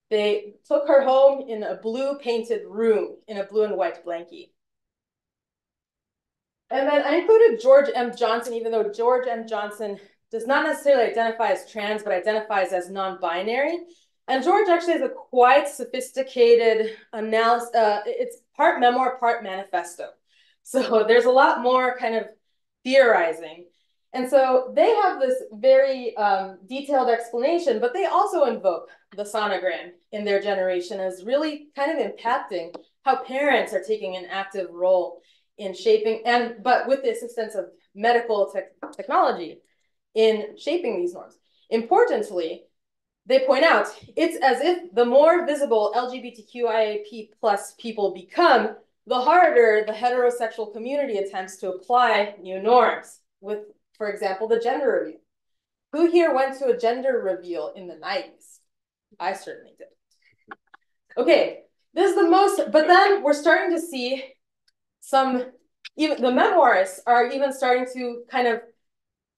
They took her home in a blue painted room in a blue and white blankie. And then I included George M. Johnson, even though George M. Johnson does not necessarily identify as trans, but identifies as non-binary. And George actually has a quite sophisticated analysis. It's part memoir, part manifesto. So there's a lot more kind of theorizing. And so they have this very detailed explanation, but they also invoke the sonogram in their generation as really kind of impacting how parents are taking an active role in shaping, but with the assistance of medical technology in shaping these norms. Importantly, they point out, it's as if the more visible LGBTQIAP+ people become, the harder the heterosexual community attempts to apply new norms with, for example, the gender reveal. Who here went to a gender reveal in the 90s? I certainly did. Okay, this is the most, but then we're starting to see even the memoirists are even starting to kind of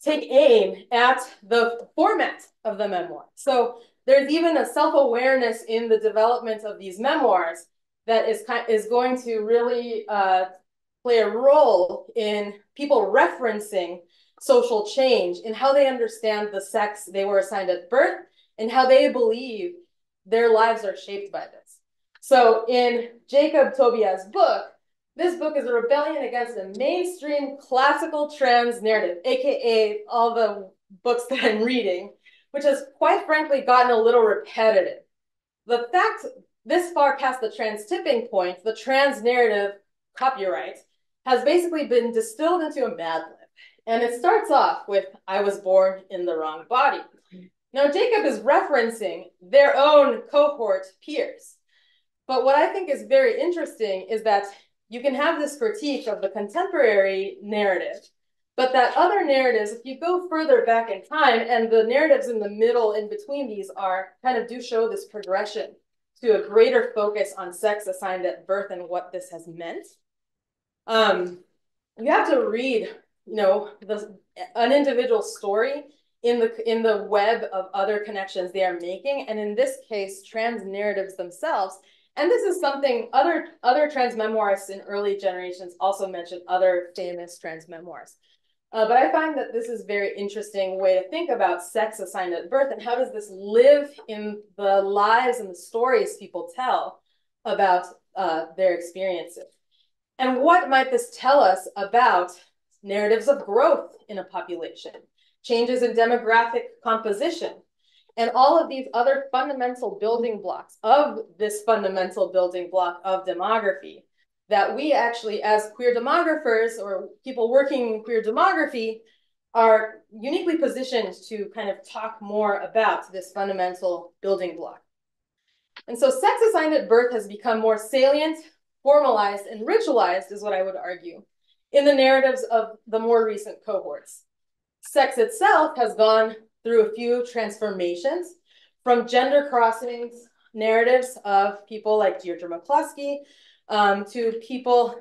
take aim at the format of the memoir. So there's even a self-awareness in the development of these memoirs that is going to really play a role in people referencing social change in how they understand the sex they were assigned at birth and how they believe their lives are shaped by this. So in Jacob Tobias' book, this book is a rebellion against the mainstream classical trans narrative, aka all the books that I'm reading, which has quite frankly gotten a little repetitive. The fact this far past the trans tipping point, the trans narrative copyright has basically been distilled into a Mad Lib. And it starts off with, I was born in the wrong body. Now, Jacob is referencing their own cohort peers. But what I think is very interesting is that you can have this critique of the contemporary narrative, but that other narratives, if you go further back in time, and the narratives in the middle in between these are kind of do show this progression to a greater focus on sex assigned at birth and what this has meant. You have to read, an individual story in the web of other connections they are making, and in this case, trans narratives themselves. And this is something other trans memoirists in early generations also mentioned other famous trans memoirs. But I find that this is a very interesting way to think about sex assigned at birth and how does this live in the lives and the stories people tell about their experiences. And what might this tell us about narratives of growth in a population, changes in demographic composition, and all of these other fundamental building blocks of this fundamental building block of demography that we actually, as queer demographers or people working in queer demography, are uniquely positioned to kind of talk more about this fundamental building block. And so sex assigned at birth has become more salient, formalized, and ritualized, is what I would argue, in the narratives of the more recent cohorts. Sex itself has gone through a few transformations from gender crossings narratives of people like Deirdre McCloskey to people,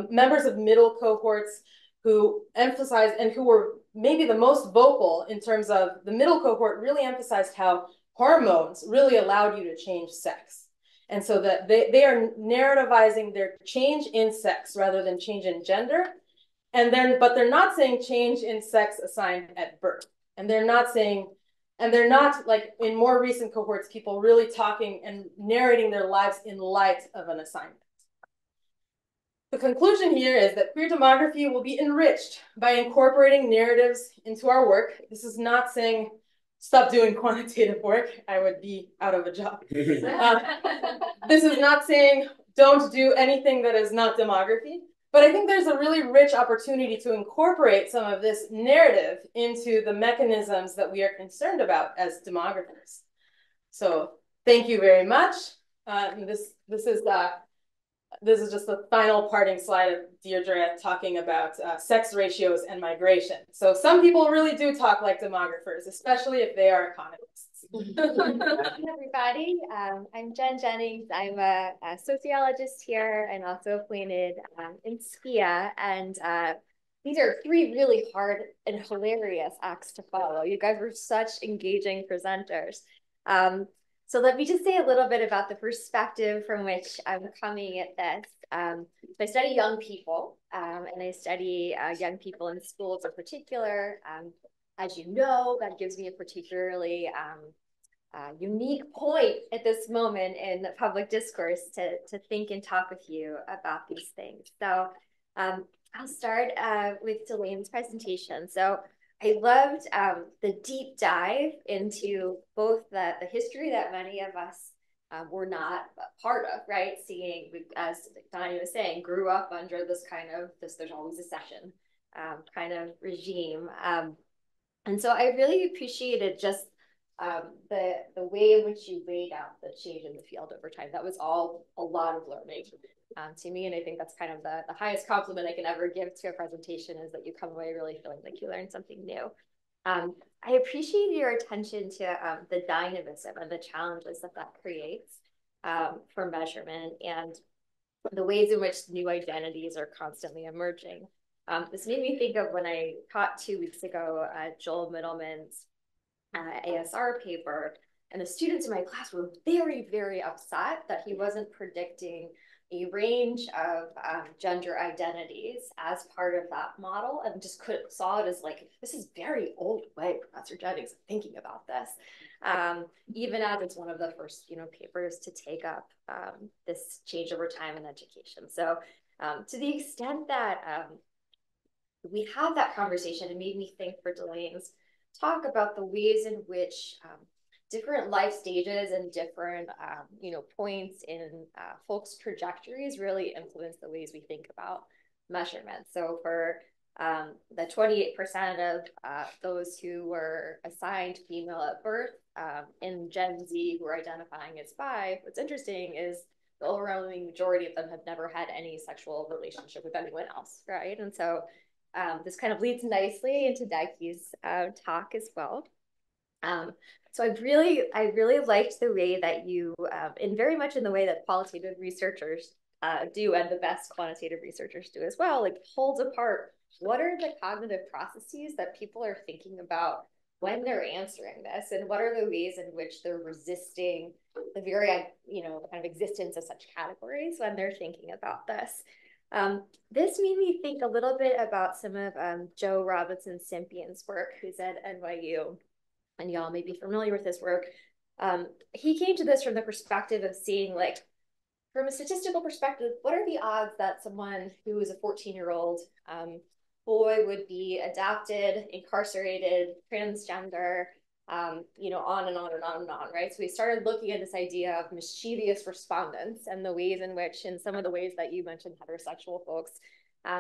members of middle cohorts who emphasized and who were maybe the most vocal in terms of the middle cohort really emphasized how hormones really allowed you to change sex. And so that they are narrativizing their change in sex rather than change in gender. But they're not saying change in sex assigned at birth. And they're not like in more recent cohorts, people really talking and narrating their lives in light of an assignment. The conclusion here is that queer demography will be enriched by incorporating narratives into our work. This is not saying stop doing quantitative work. I would be out of a job. This is not saying don't do anything that is not demography. But I think there's a really rich opportunity to incorporate some of this narrative into the mechanisms that we are concerned about as demographers. So thank you very much. This is just the final parting slide of Deirdre talking about sex ratios and migration. So some people really do talk like demographers, especially if they are economists. Hi, everybody. I'm Jen Jennings. I'm a sociologist here and also appointed in SPIA. And these are three really hard and hilarious acts to follow. You guys were such engaging presenters. So let me just say a little bit about the perspective from which I'm coming at this. So I study young people, and I study young people in schools in particular. As you know, that gives me a particularly unique point at this moment in the public discourse to think and talk with you about these things. So I'll start with Delaine's presentation. So I loved the deep dive into both the history that many of us were not a part of, right? Seeing, as Donnie was saying, grew up under this kind of, there's always a session kind of regime. And so I really appreciated just the way in which you laid out the change in the field over time. That was all a lot of learning to me. And I think that's kind of the highest compliment I can ever give to a presentation is that you come away really feeling like you learned something new. I appreciate your attention to the dynamism and the challenges that creates for measurement and the ways in which new identities are constantly emerging. This made me think of when I taught 2 weeks ago Joel Middleman's ASR paper, and the students in my class were very, very upset that he wasn't predicting a range of gender identities as part of that model, and just saw it as like, this is very old way Professor Jennings thinking about this, even as it's one of the first papers to take up this change over time in education. So to the extent that we had that conversation, it made me think for Delaine's talk about the ways in which different life stages and different points in folks' trajectories really influence the ways we think about measurement. So for the 28% of those who were assigned female at birth in Gen Z who are identifying as bi, what's interesting is the overwhelming majority of them have never had any sexual relationship with anyone else, right? And so this kind of leads nicely into Daiki's talk as well. So I really liked the way that you, and very much in the way that qualitative researchers do, and the best quantitative researchers do as well, like pulls apart what are the cognitive processes that people are thinking about when they're answering this, and what are the ways in which they're resisting the very, kind of existence of such categories when they're thinking about this. This made me think a little bit about some of Joe Robinson Simpian's work, who's at NYU, and y'all may be familiar with his work. He came to this from the perspective of seeing, like, from a statistical perspective, what are the odds that someone who is a 14-year-old boy would be adopted, incarcerated, transgender, on and on and on and on, right? So we started looking at this idea of mischievous respondents and the ways in which, in some of the ways that you mentioned heterosexual folks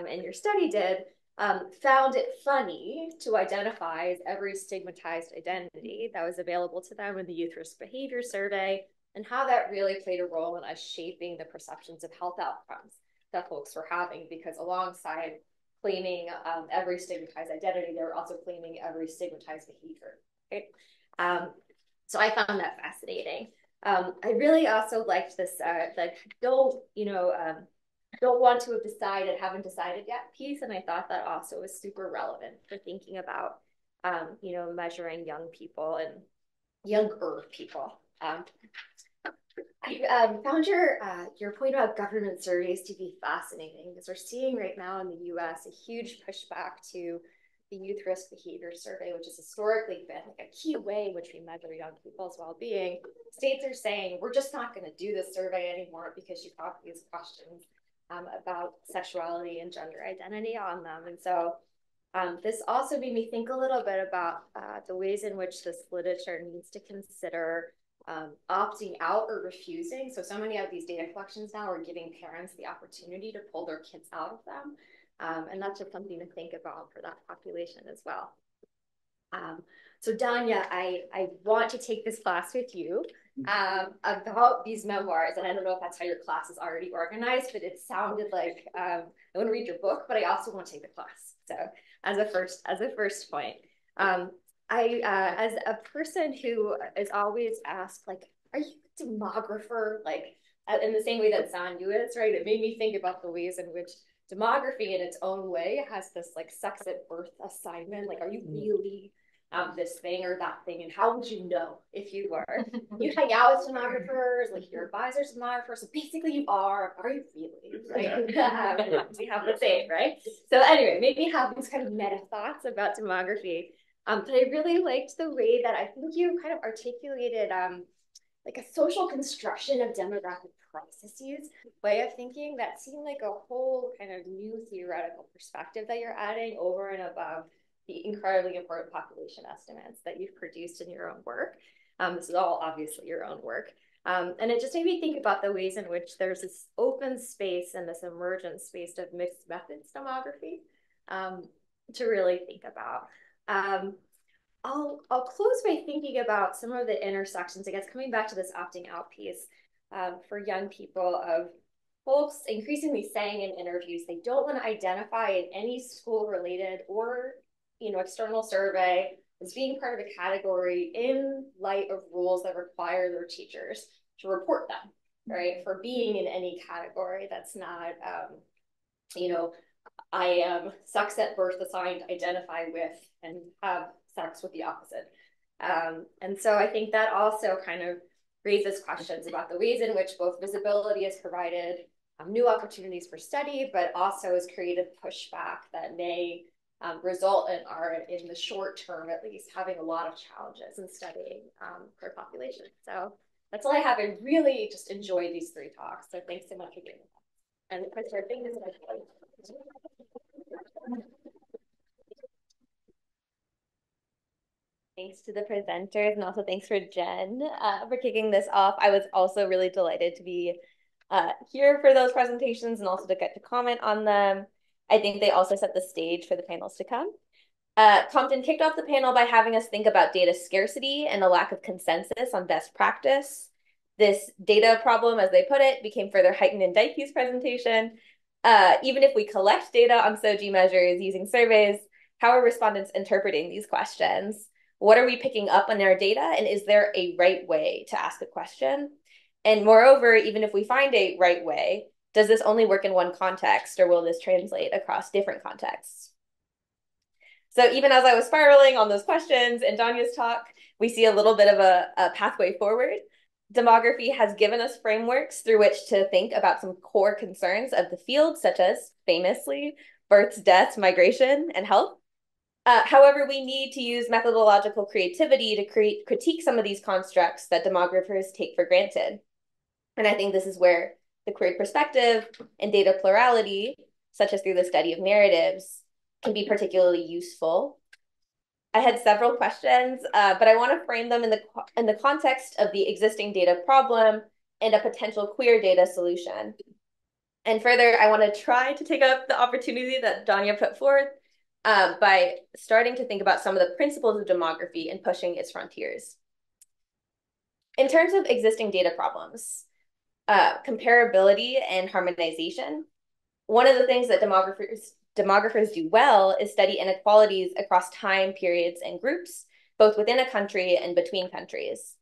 in your study did, found it funny to identify as every stigmatized identity that was available to them in the Youth Risk Behavior Survey, and how that really played a role in us shaping the perceptions of health outcomes that folks were having, because alongside claiming every stigmatized identity, they were also claiming every stigmatized behavior. Right? So I found that fascinating. I really also liked this, like, don't want to have decided, haven't decided yet piece. And I thought that also was super relevant for thinking about, measuring young people and younger people. I found your point about government surveys to be fascinating, because we're seeing right now in the US a huge pushback to the Youth Risk Behavior Survey, which has historically been like a key way in which we measure young people's well-being. States are saying, we're just not going to do this survey anymore because you have these questions about sexuality and gender identity on them. And so this also made me think a little bit about the ways in which this literature needs to consider opting out or refusing. So many of these data collections now are giving parents the opportunity to pull their kids out of them. And that's just something to think about for that population as well. So Danya, I want to take this class with you about these memoirs. And I don't know if that's how your class is already organized, but it sounded like I want to read your book, but I also want to take the class. So as a first point, as a person who is always asked, like, are you a demographer? Like, in the same way that Zanyu is, right? It made me think about the ways in which demography in its own way has this like sex at birth assignment. Like, are you really this thing or that thing? And how would you know if you were? You hang out with demographers, like your advisor's a demographer. So basically you are you really? Like, we have the same, right? So anyway, maybe have these kind of meta thoughts about demography. But I really liked the way that I think you kind of articulated like a social construction of demographic processes way of thinking that seemed like a whole kind of new theoretical perspective that you're adding over and above the incredibly important population estimates that you've produced in your own work. This is all obviously your own work. And it just made me think about the ways in which there's this open space and this emergent space of mixed methods demography to really think about. I'll close by thinking about some of the intersections. I guess coming back to this opting out piece for young people of folks increasingly saying in interviews they don't want to identify in any school related or external survey as being part of a category in light of rules that require their teachers to report them, right? For being in any category that's not, I am sex at birth assigned, identify with, and have sex with the opposite. And so I think that also kind of raises questions about the ways in which both visibility has provided new opportunities for study, but also has created pushback that may result in the short term, at least, having a lot of challenges in studying per population. So that's all I have. I really just enjoyed these 3 talks. So thanks so much for being with us. And Christopher, thank you so much. Thanks to the presenters, and also thanks for Jen for kicking this off. I was also really delighted to be here for those presentations and also to get to comment on them. I think they also set the stage for the panels to come. Compton kicked off the panel by having us think about data scarcity and the lack of consensus on best practice. This data problem, as they put it, became further heightened in Daiki's presentation. Even if we collect data on SOGI measures using surveys, how are respondents interpreting these questions? What are we picking up on our data? And is there a right way to ask a question? And moreover, even if we find a right way, does this only work in one context, or will this translate across different contexts? So even as I was spiraling on those questions in Danya's talk, we see a little bit of a pathway forward. Demography has given us frameworks through which to think about some core concerns of the field, such as, famously, births, deaths, migration, and health. However, we need to use methodological creativity to critique some of these constructs that demographers take for granted. And I think this is where the queer perspective and data plurality, such as through the study of narratives, can be particularly useful. I had several questions, but I want to frame them in the context of the existing data problem and a potential queer data solution. And further, I want to try to take up the opportunity that Danya put forth by starting to think about some of the principles of demography and pushing its frontiers. In terms of existing data problems, comparability and harmonization, one of the things that demographers do well is study inequalities across time periods and groups, both within a country and between countries.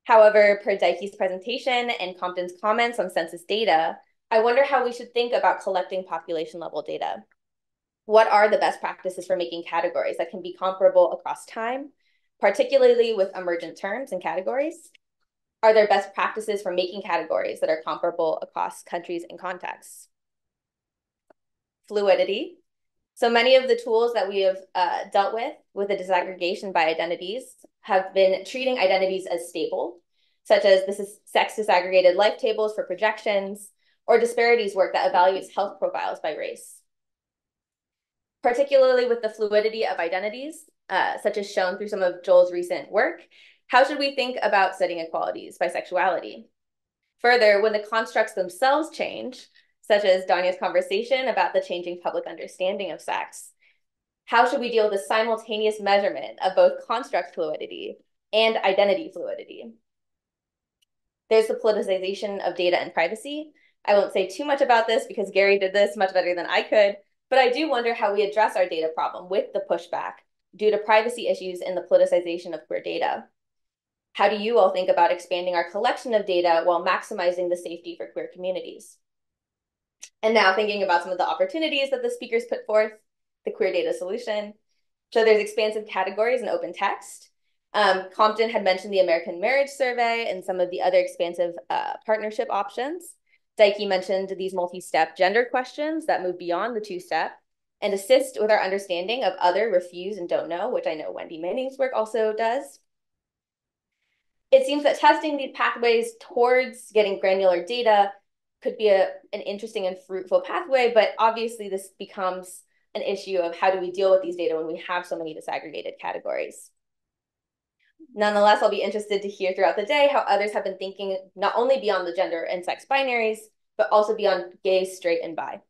However, per Daiki's presentation and Compton's comments on census data, I wonder how we should think about collecting population level data. What are the best practices for making categories that can be comparable across time, particularly with emergent terms and categories? Are there best practices for making categories that are comparable across countries and contexts? Fluidity. So many of the tools that we have dealt with the disaggregation by identities have been treating identities as stable, such as this is sex disaggregated life tables for projections, or disparities work that evaluates health profiles by race. Particularly with the fluidity of identities, such as shown through some of Joel's recent work, how should we think about setting equalities by sexuality? Further, when the constructs themselves change, such as Danya's conversation about the changing public understanding of sex, how should we deal with the simultaneous measurement of both construct fluidity and identity fluidity? There's the politicization of data and privacy. I won't say too much about this because Gary did this much better than I could, but I do wonder how we address our data problem with the pushback due to privacy issues and the politicization of queer data. How do you all think about expanding our collection of data while maximizing the safety for queer communities? And now thinking about some of the opportunities that the speakers put forth, the queer data solution. So there's expansive categories and open text. Compton had mentioned the American Marriage Survey and some of the other expansive partnership options. Daiki mentioned these multi-step gender questions that move beyond the 2-step and assist with our understanding of other refuse and don't know, which I know Wendy Manning's work also does. It seems that testing these pathways towards getting granular data could be an interesting and fruitful pathway, but obviously this becomes an issue of how do we deal with these data when we have so many disaggregated categories. Nonetheless, I'll be interested to hear throughout the day how others have been thinking not only beyond the gender and sex binaries, but also beyond gay, straight, and bi.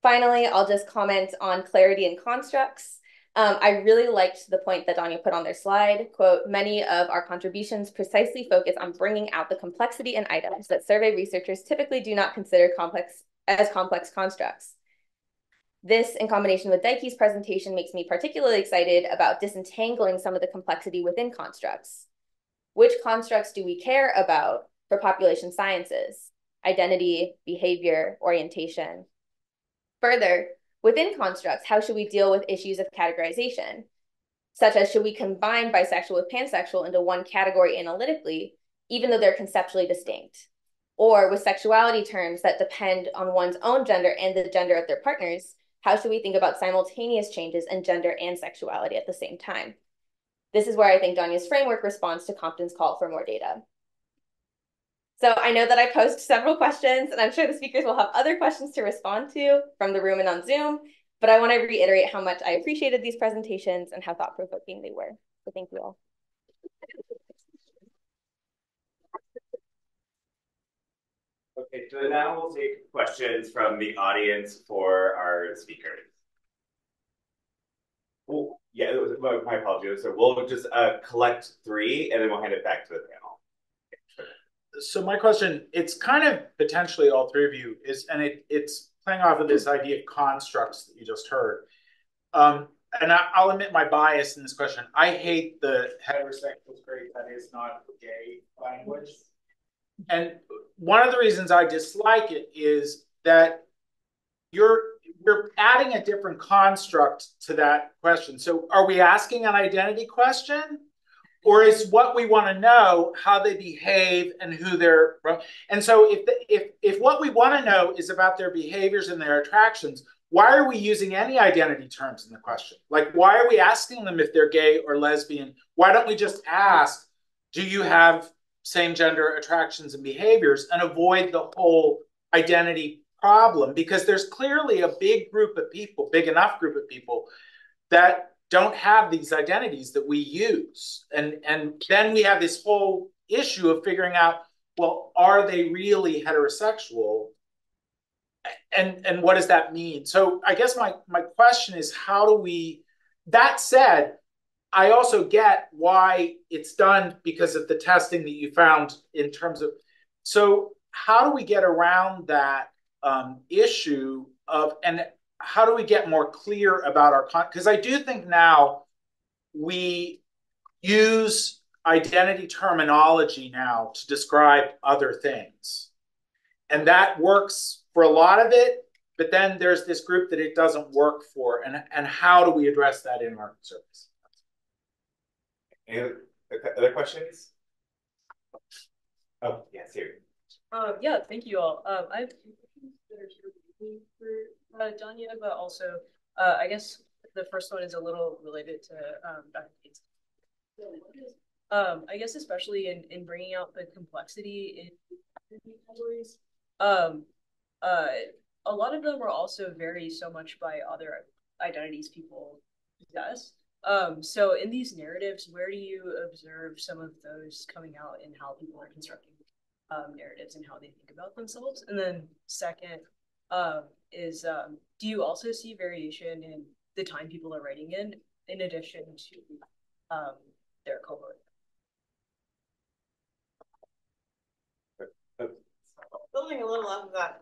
Finally, I'll just comment on clarity and constructs. I really liked the point that Danya put on their slide. Quote, many of our contributions precisely focus on bringing out the complexity in items that survey researchers typically do not consider complex constructs. This, in combination with Daiki's presentation, makes me particularly excited about disentangling some of the complexity within constructs. Which constructs do we care about for population sciences? Identity, behavior, orientation. Further, within constructs, how should we deal with issues of categorization? Such as, should we combine bisexual with pansexual into one category analytically, even though they're conceptually distinct? Or with sexuality terms that depend on one's own gender and the gender of their partners, how should we think about simultaneous changes in gender and sexuality at the same time? This is where I think Danya's framework responds to Compton's call for more data. So I know that I posed several questions, and I'm sure the speakers will have other questions to respond to from the room and on Zoom, but I want to reiterate how much I appreciated these presentations and how thought-provoking they were. So thank you all. Okay, so now we'll take questions from the audience for our speakers. Well, yeah, my apologies. So we'll just collect 3, and then we'll hand it back to the panel. So my question, it's kind of potentially all 3 of you, it's playing off of this idea of constructs that you just heard. And I'll admit my bias in this question. I hate the heterosexual straight, that is not gay language. And one of the reasons I dislike it is that you're adding a different construct to that question. So are we asking an identity question? Or is what we want to know how they behave and who they're... And so if what we want to know is about their behaviors and their attractions, why are we using any identity terms in the question? Like, why are we asking them if they're gay or lesbian? Why don't we just ask, do you have same gender attractions and behaviors, and avoid the whole identity problem? Because there's clearly a big group of people, big enough group of people, that don't have these identities that we use. And then we have this whole issue of figuring out, well, are they really heterosexual? And what does that mean? So I guess my question is, how do we... That said, I also get why it's done because of the testing that you found in terms of... So how do we get around that issue of... And how do we get more clear about our... Because I do think now we use identity terminology now to describe other things. And that works for a lot of it, but then there's this group that it doesn't work for. And how do we address that in our service? Any other questions? Oh, yes, here. Yeah, thank you all. I have 2 questions that are sort of for Danya, but also I guess the first one is a little related to Dr. Gates. I guess especially in bringing out the complexity in categories. A lot of them are also vary so much by other identities people possess. So in these narratives, where do you observe some of those coming out in how people are constructing narratives and how they think about themselves? And then second is, do you also see variation in the time people are writing in addition to their cohort? Building a little off of that,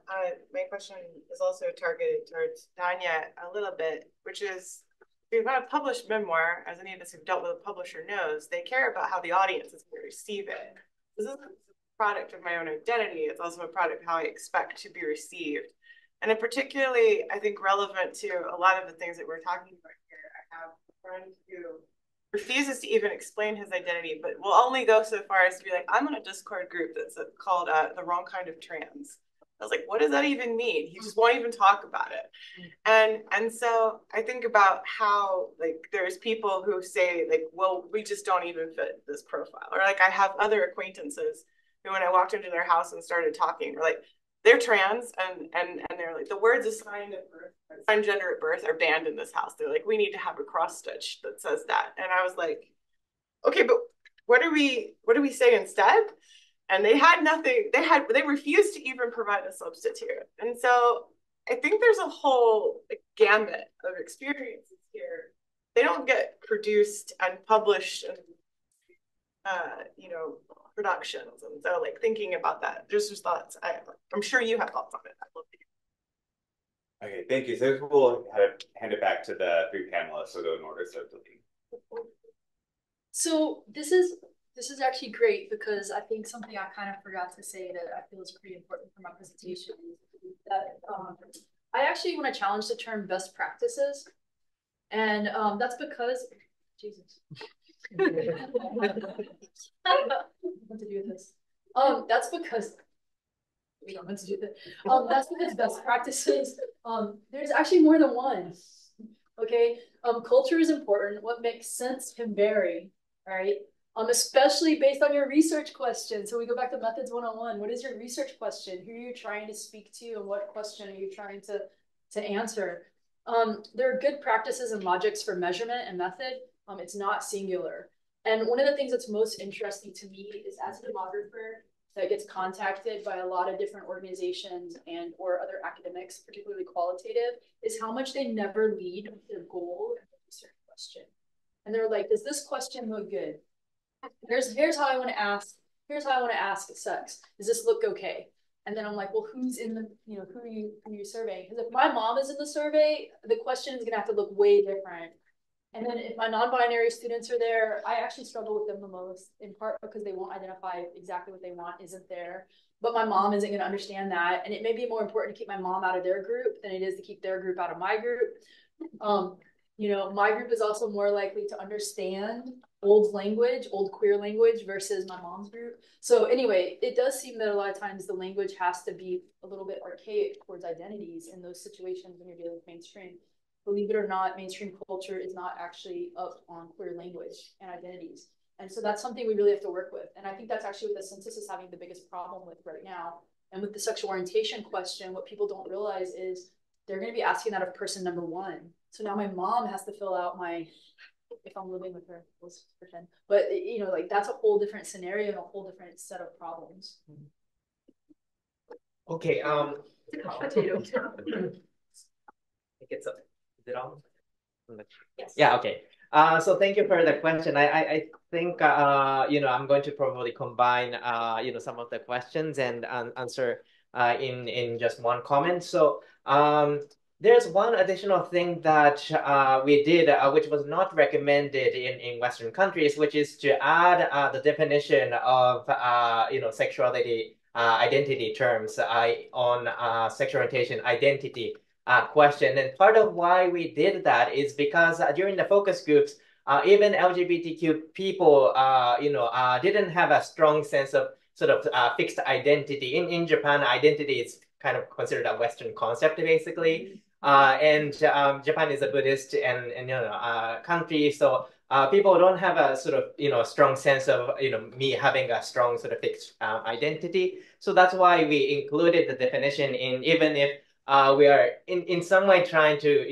my question is also targeted towards Danya a little bit, which is, if you've got a published memoir, as any of us who've dealt with a publisher knows, they care about how the audience is going to receive it. This isn't a product of my own identity. It's also a product of how I expect to be received. And it particularly, I think, relevant to a lot of the things that we're talking about here. I have a friend who refuses to even explain his identity, but will only go so far as to be like, I'm in a Discord group that's called the wrong kind of trans. I was like, what does that even mean? He just won't even talk about it. And so I think about how, like, there's people who say, like, well, we just don't even fit this profile. Or like, I have other acquaintances who, when I walked into their house and started talking, were like, they're trans, and they're like, the words assigned at birth, assigned gender at birth, are banned in this house. They're like, we need to have a cross stitch that says that. And I was like, okay, but what do we say instead? And they had nothing. They refused to even provide a substitute. And so I think there's a whole gamut of experiences here they don't get produced and published in, productions. And so like thinking about that, just thoughts. I'm sure you have thoughts on it. I'd love to hear. Okay, thank you. So we'll hand it back to the three panelists. So go in order, so So this is actually great because I think something I kind of forgot to say that I feel is pretty important for my presentation is that I actually want to challenge the term best practices. And that's because, Jesus. What to do with this? That's because we don't want to do that. That's because best practices, there's actually more than one. Okay. Culture is important. What makes sense can vary, right? Especially based on your research question. So we go back to methods 101. What is your research question? Who are you trying to speak to, and what question are you trying to answer? There are good practices and logics for measurement and method. It's not singular. And one of the things that's most interesting to me is as a demographer that gets contacted by a lot of different organizations and or other academics, particularly qualitative, is how much they never lead with their goal and the research question. And they're like, does this question look good? Here's how I want to ask. Here's how I want to ask sex. Does this look okay? And then I'm like, well, who's in the, who are you surveying? Because if my mom is in the survey, the question is gonna have to look way different. And then if my non-binary students are there, I actually struggle with them the most, in part because they won't identify exactly what they want isn't there. But my mom isn't gonna understand that. And it may be more important to keep my mom out of their group than it is to keep their group out of my group. My group is also more likely to understand old language, old queer language versus my mom's group. So anyway, it does seem that a lot of times the language has to be a little bit archaic towards identities in those situations when you're dealing with mainstream. Believe it or not, mainstream culture is not actually up on queer language and identities. And so that's something we really have to work with. And I think that's actually what the census is having the biggest problem with right now. And with the sexual orientation question, what people don't realize is they're going to be asking that of person number one. So now my mom has to fill out my, if I'm living with her, let's pretend. But, like that's a whole different scenario and a whole different set of problems. Okay. It's a potato. Is it on? Yes. Yeah, okay. So thank you for the question. I think, I'm going to probably combine, some of the questions and answer in just one comment. So there's one additional thing that we did, which was not recommended in Western countries, which is to add the definition of, sexuality identity terms on sexual orientation identity question. And part of why we did that is because during the focus groups, even LGBTQ people, didn't have a strong sense of sort of fixed identity. In Japan, identity is kind of considered a Western concept, basically. And Japan is a Buddhist country, so people don't have a sort of strong sense of me having a strong sort of fixed identity. So that's why we included the definition in, even if we are in some way trying to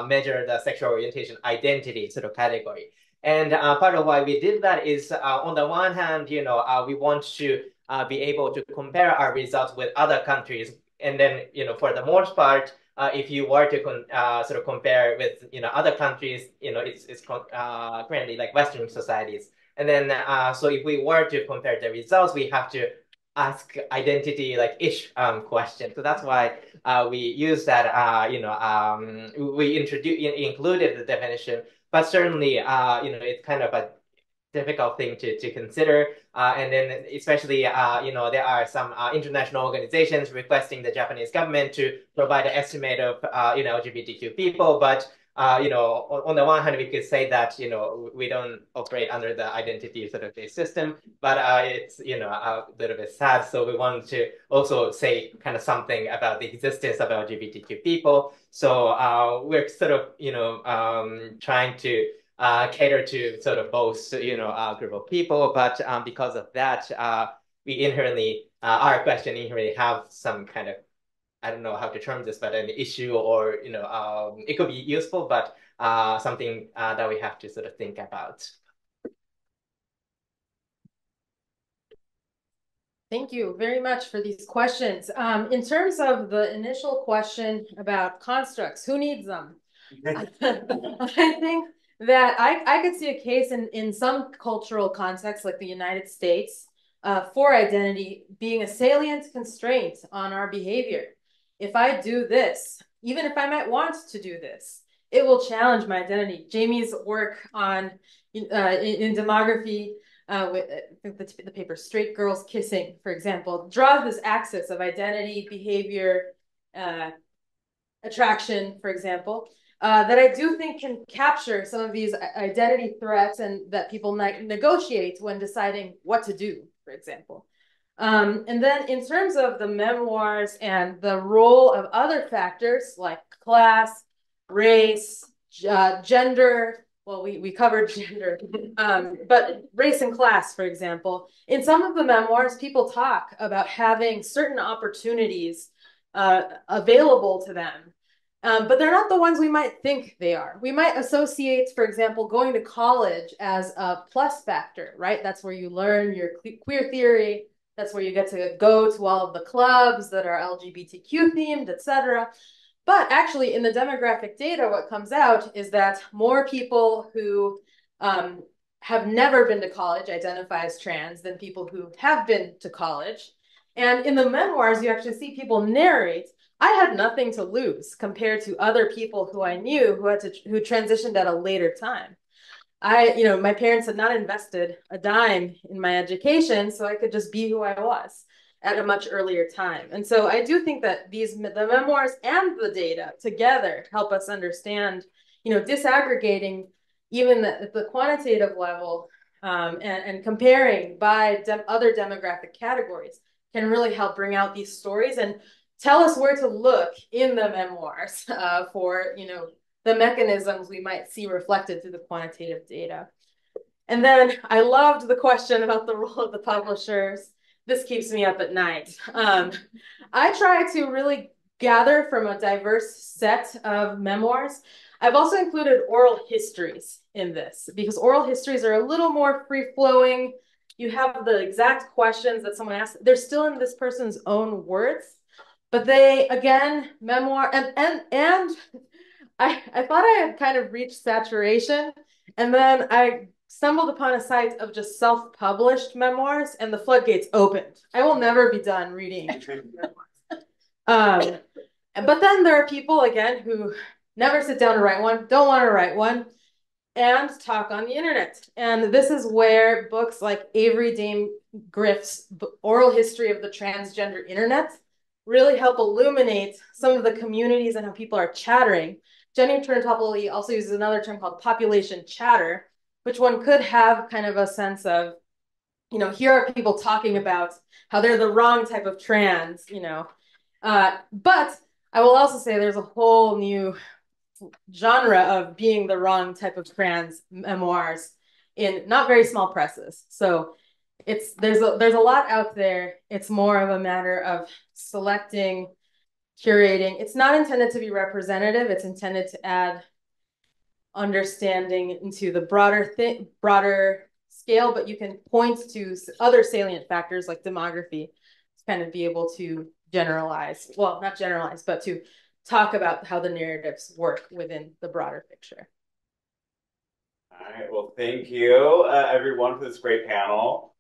measure the sexual orientation identity sort of category. And part of why we did that is on the one hand, we want to be able to compare our results with other countries. And then, for the most part, if you were to sort of compare with other countries, it's currently like Western societies. And then so if we were to compare the results, we have to ask identity like ish question. So that's why we use that. We included the definition, but certainly it's kind of a difficult thing to consider. And then especially, there are some international organizations requesting the Japanese government to provide an estimate of, LGBTQ people. But, on the one hand, we could say that, we don't operate under the identity sort of based system, but it's, a little bit sad. So we wanted to also say kind of something about the existence of LGBTQ people. So we're sort of, trying to cater to sort of both, group of people, but because of that, we inherently, our question inherently have some kind of, I don't know how to term this, but an issue or, it could be useful, but something that we have to sort of think about. Thank you very much for these questions. In terms of the initial question about constructs, who needs them? I think that I could see a case in some cultural contexts, like the United States, for identity being a salient constraint on our behavior. If I do this, even if I might want to do this, it will challenge my identity. Jamie's work on in demography, with the paper Straight Girls Kissing, for example, draws this axis of identity, behavior, attraction, for example, that I do think can capture some of these identity threats and that people negotiate when deciding what to do, for example. And then in terms of the memoirs and the role of other factors like class, race, gender, well, we covered gender, but race and class, for example, in some of the memoirs, people talk about having certain opportunities available to them. But they're not the ones we might think they are. We might associate, for example, going to college as a plus factor, right? That's where you learn your queer theory. That's where you get to go to all of the clubs that are LGBTQ themed, etc. But actually, in the demographic data, what comes out is that more people who have never been to college identify as trans than people who have been to college. And in the memoirs, you actually see people narrate, I had nothing to lose compared to other people who I knew who transitioned at a later time. My parents had not invested a dime in my education, so I could just be who I was at a much earlier time. And so I do think that the memoirs and the data together help us understand, disaggregating even at the quantitative level, and comparing by other demographic categories can really help bring out these stories and tell us where to look in the memoirs for, the mechanisms we might see reflected through the quantitative data. And then I loved the question about the role of the publishers. This keeps me up at night. I try to really gather from a diverse set of memoirs. I've also included oral histories in this because oral histories are a little more free-flowing. You have the exact questions that someone asked. They're still in this person's own words, but they, again, memoir, and I thought I had kind of reached saturation, and then I stumbled upon a site of just self-published memoirs, and the floodgates opened. I will never be done reading memoirs. But then there are people, again, who never sit down to write one, don't want to write one, and talk on the internet. And this is where books like Avery Dame Griff's Oral History of the Transgender Internet really help illuminate some of the communities and how people are chattering. Jenny Turntopoli also uses another term called population chatter, which one could have kind of a sense of, here are people talking about how they're the wrong type of trans, but I will also say there's a whole new genre of being the wrong type of trans memoirs in not very small presses. So there's a lot out there. It's more of a matter of selecting, curating. It's not intended to be representative. It's intended to add understanding into the broader scale, but you can point to other salient factors like demography to kind of be able to generalize, well, not generalize, but to talk about how the narratives work within the broader picture. All right, well, thank you, everyone, for this great panel.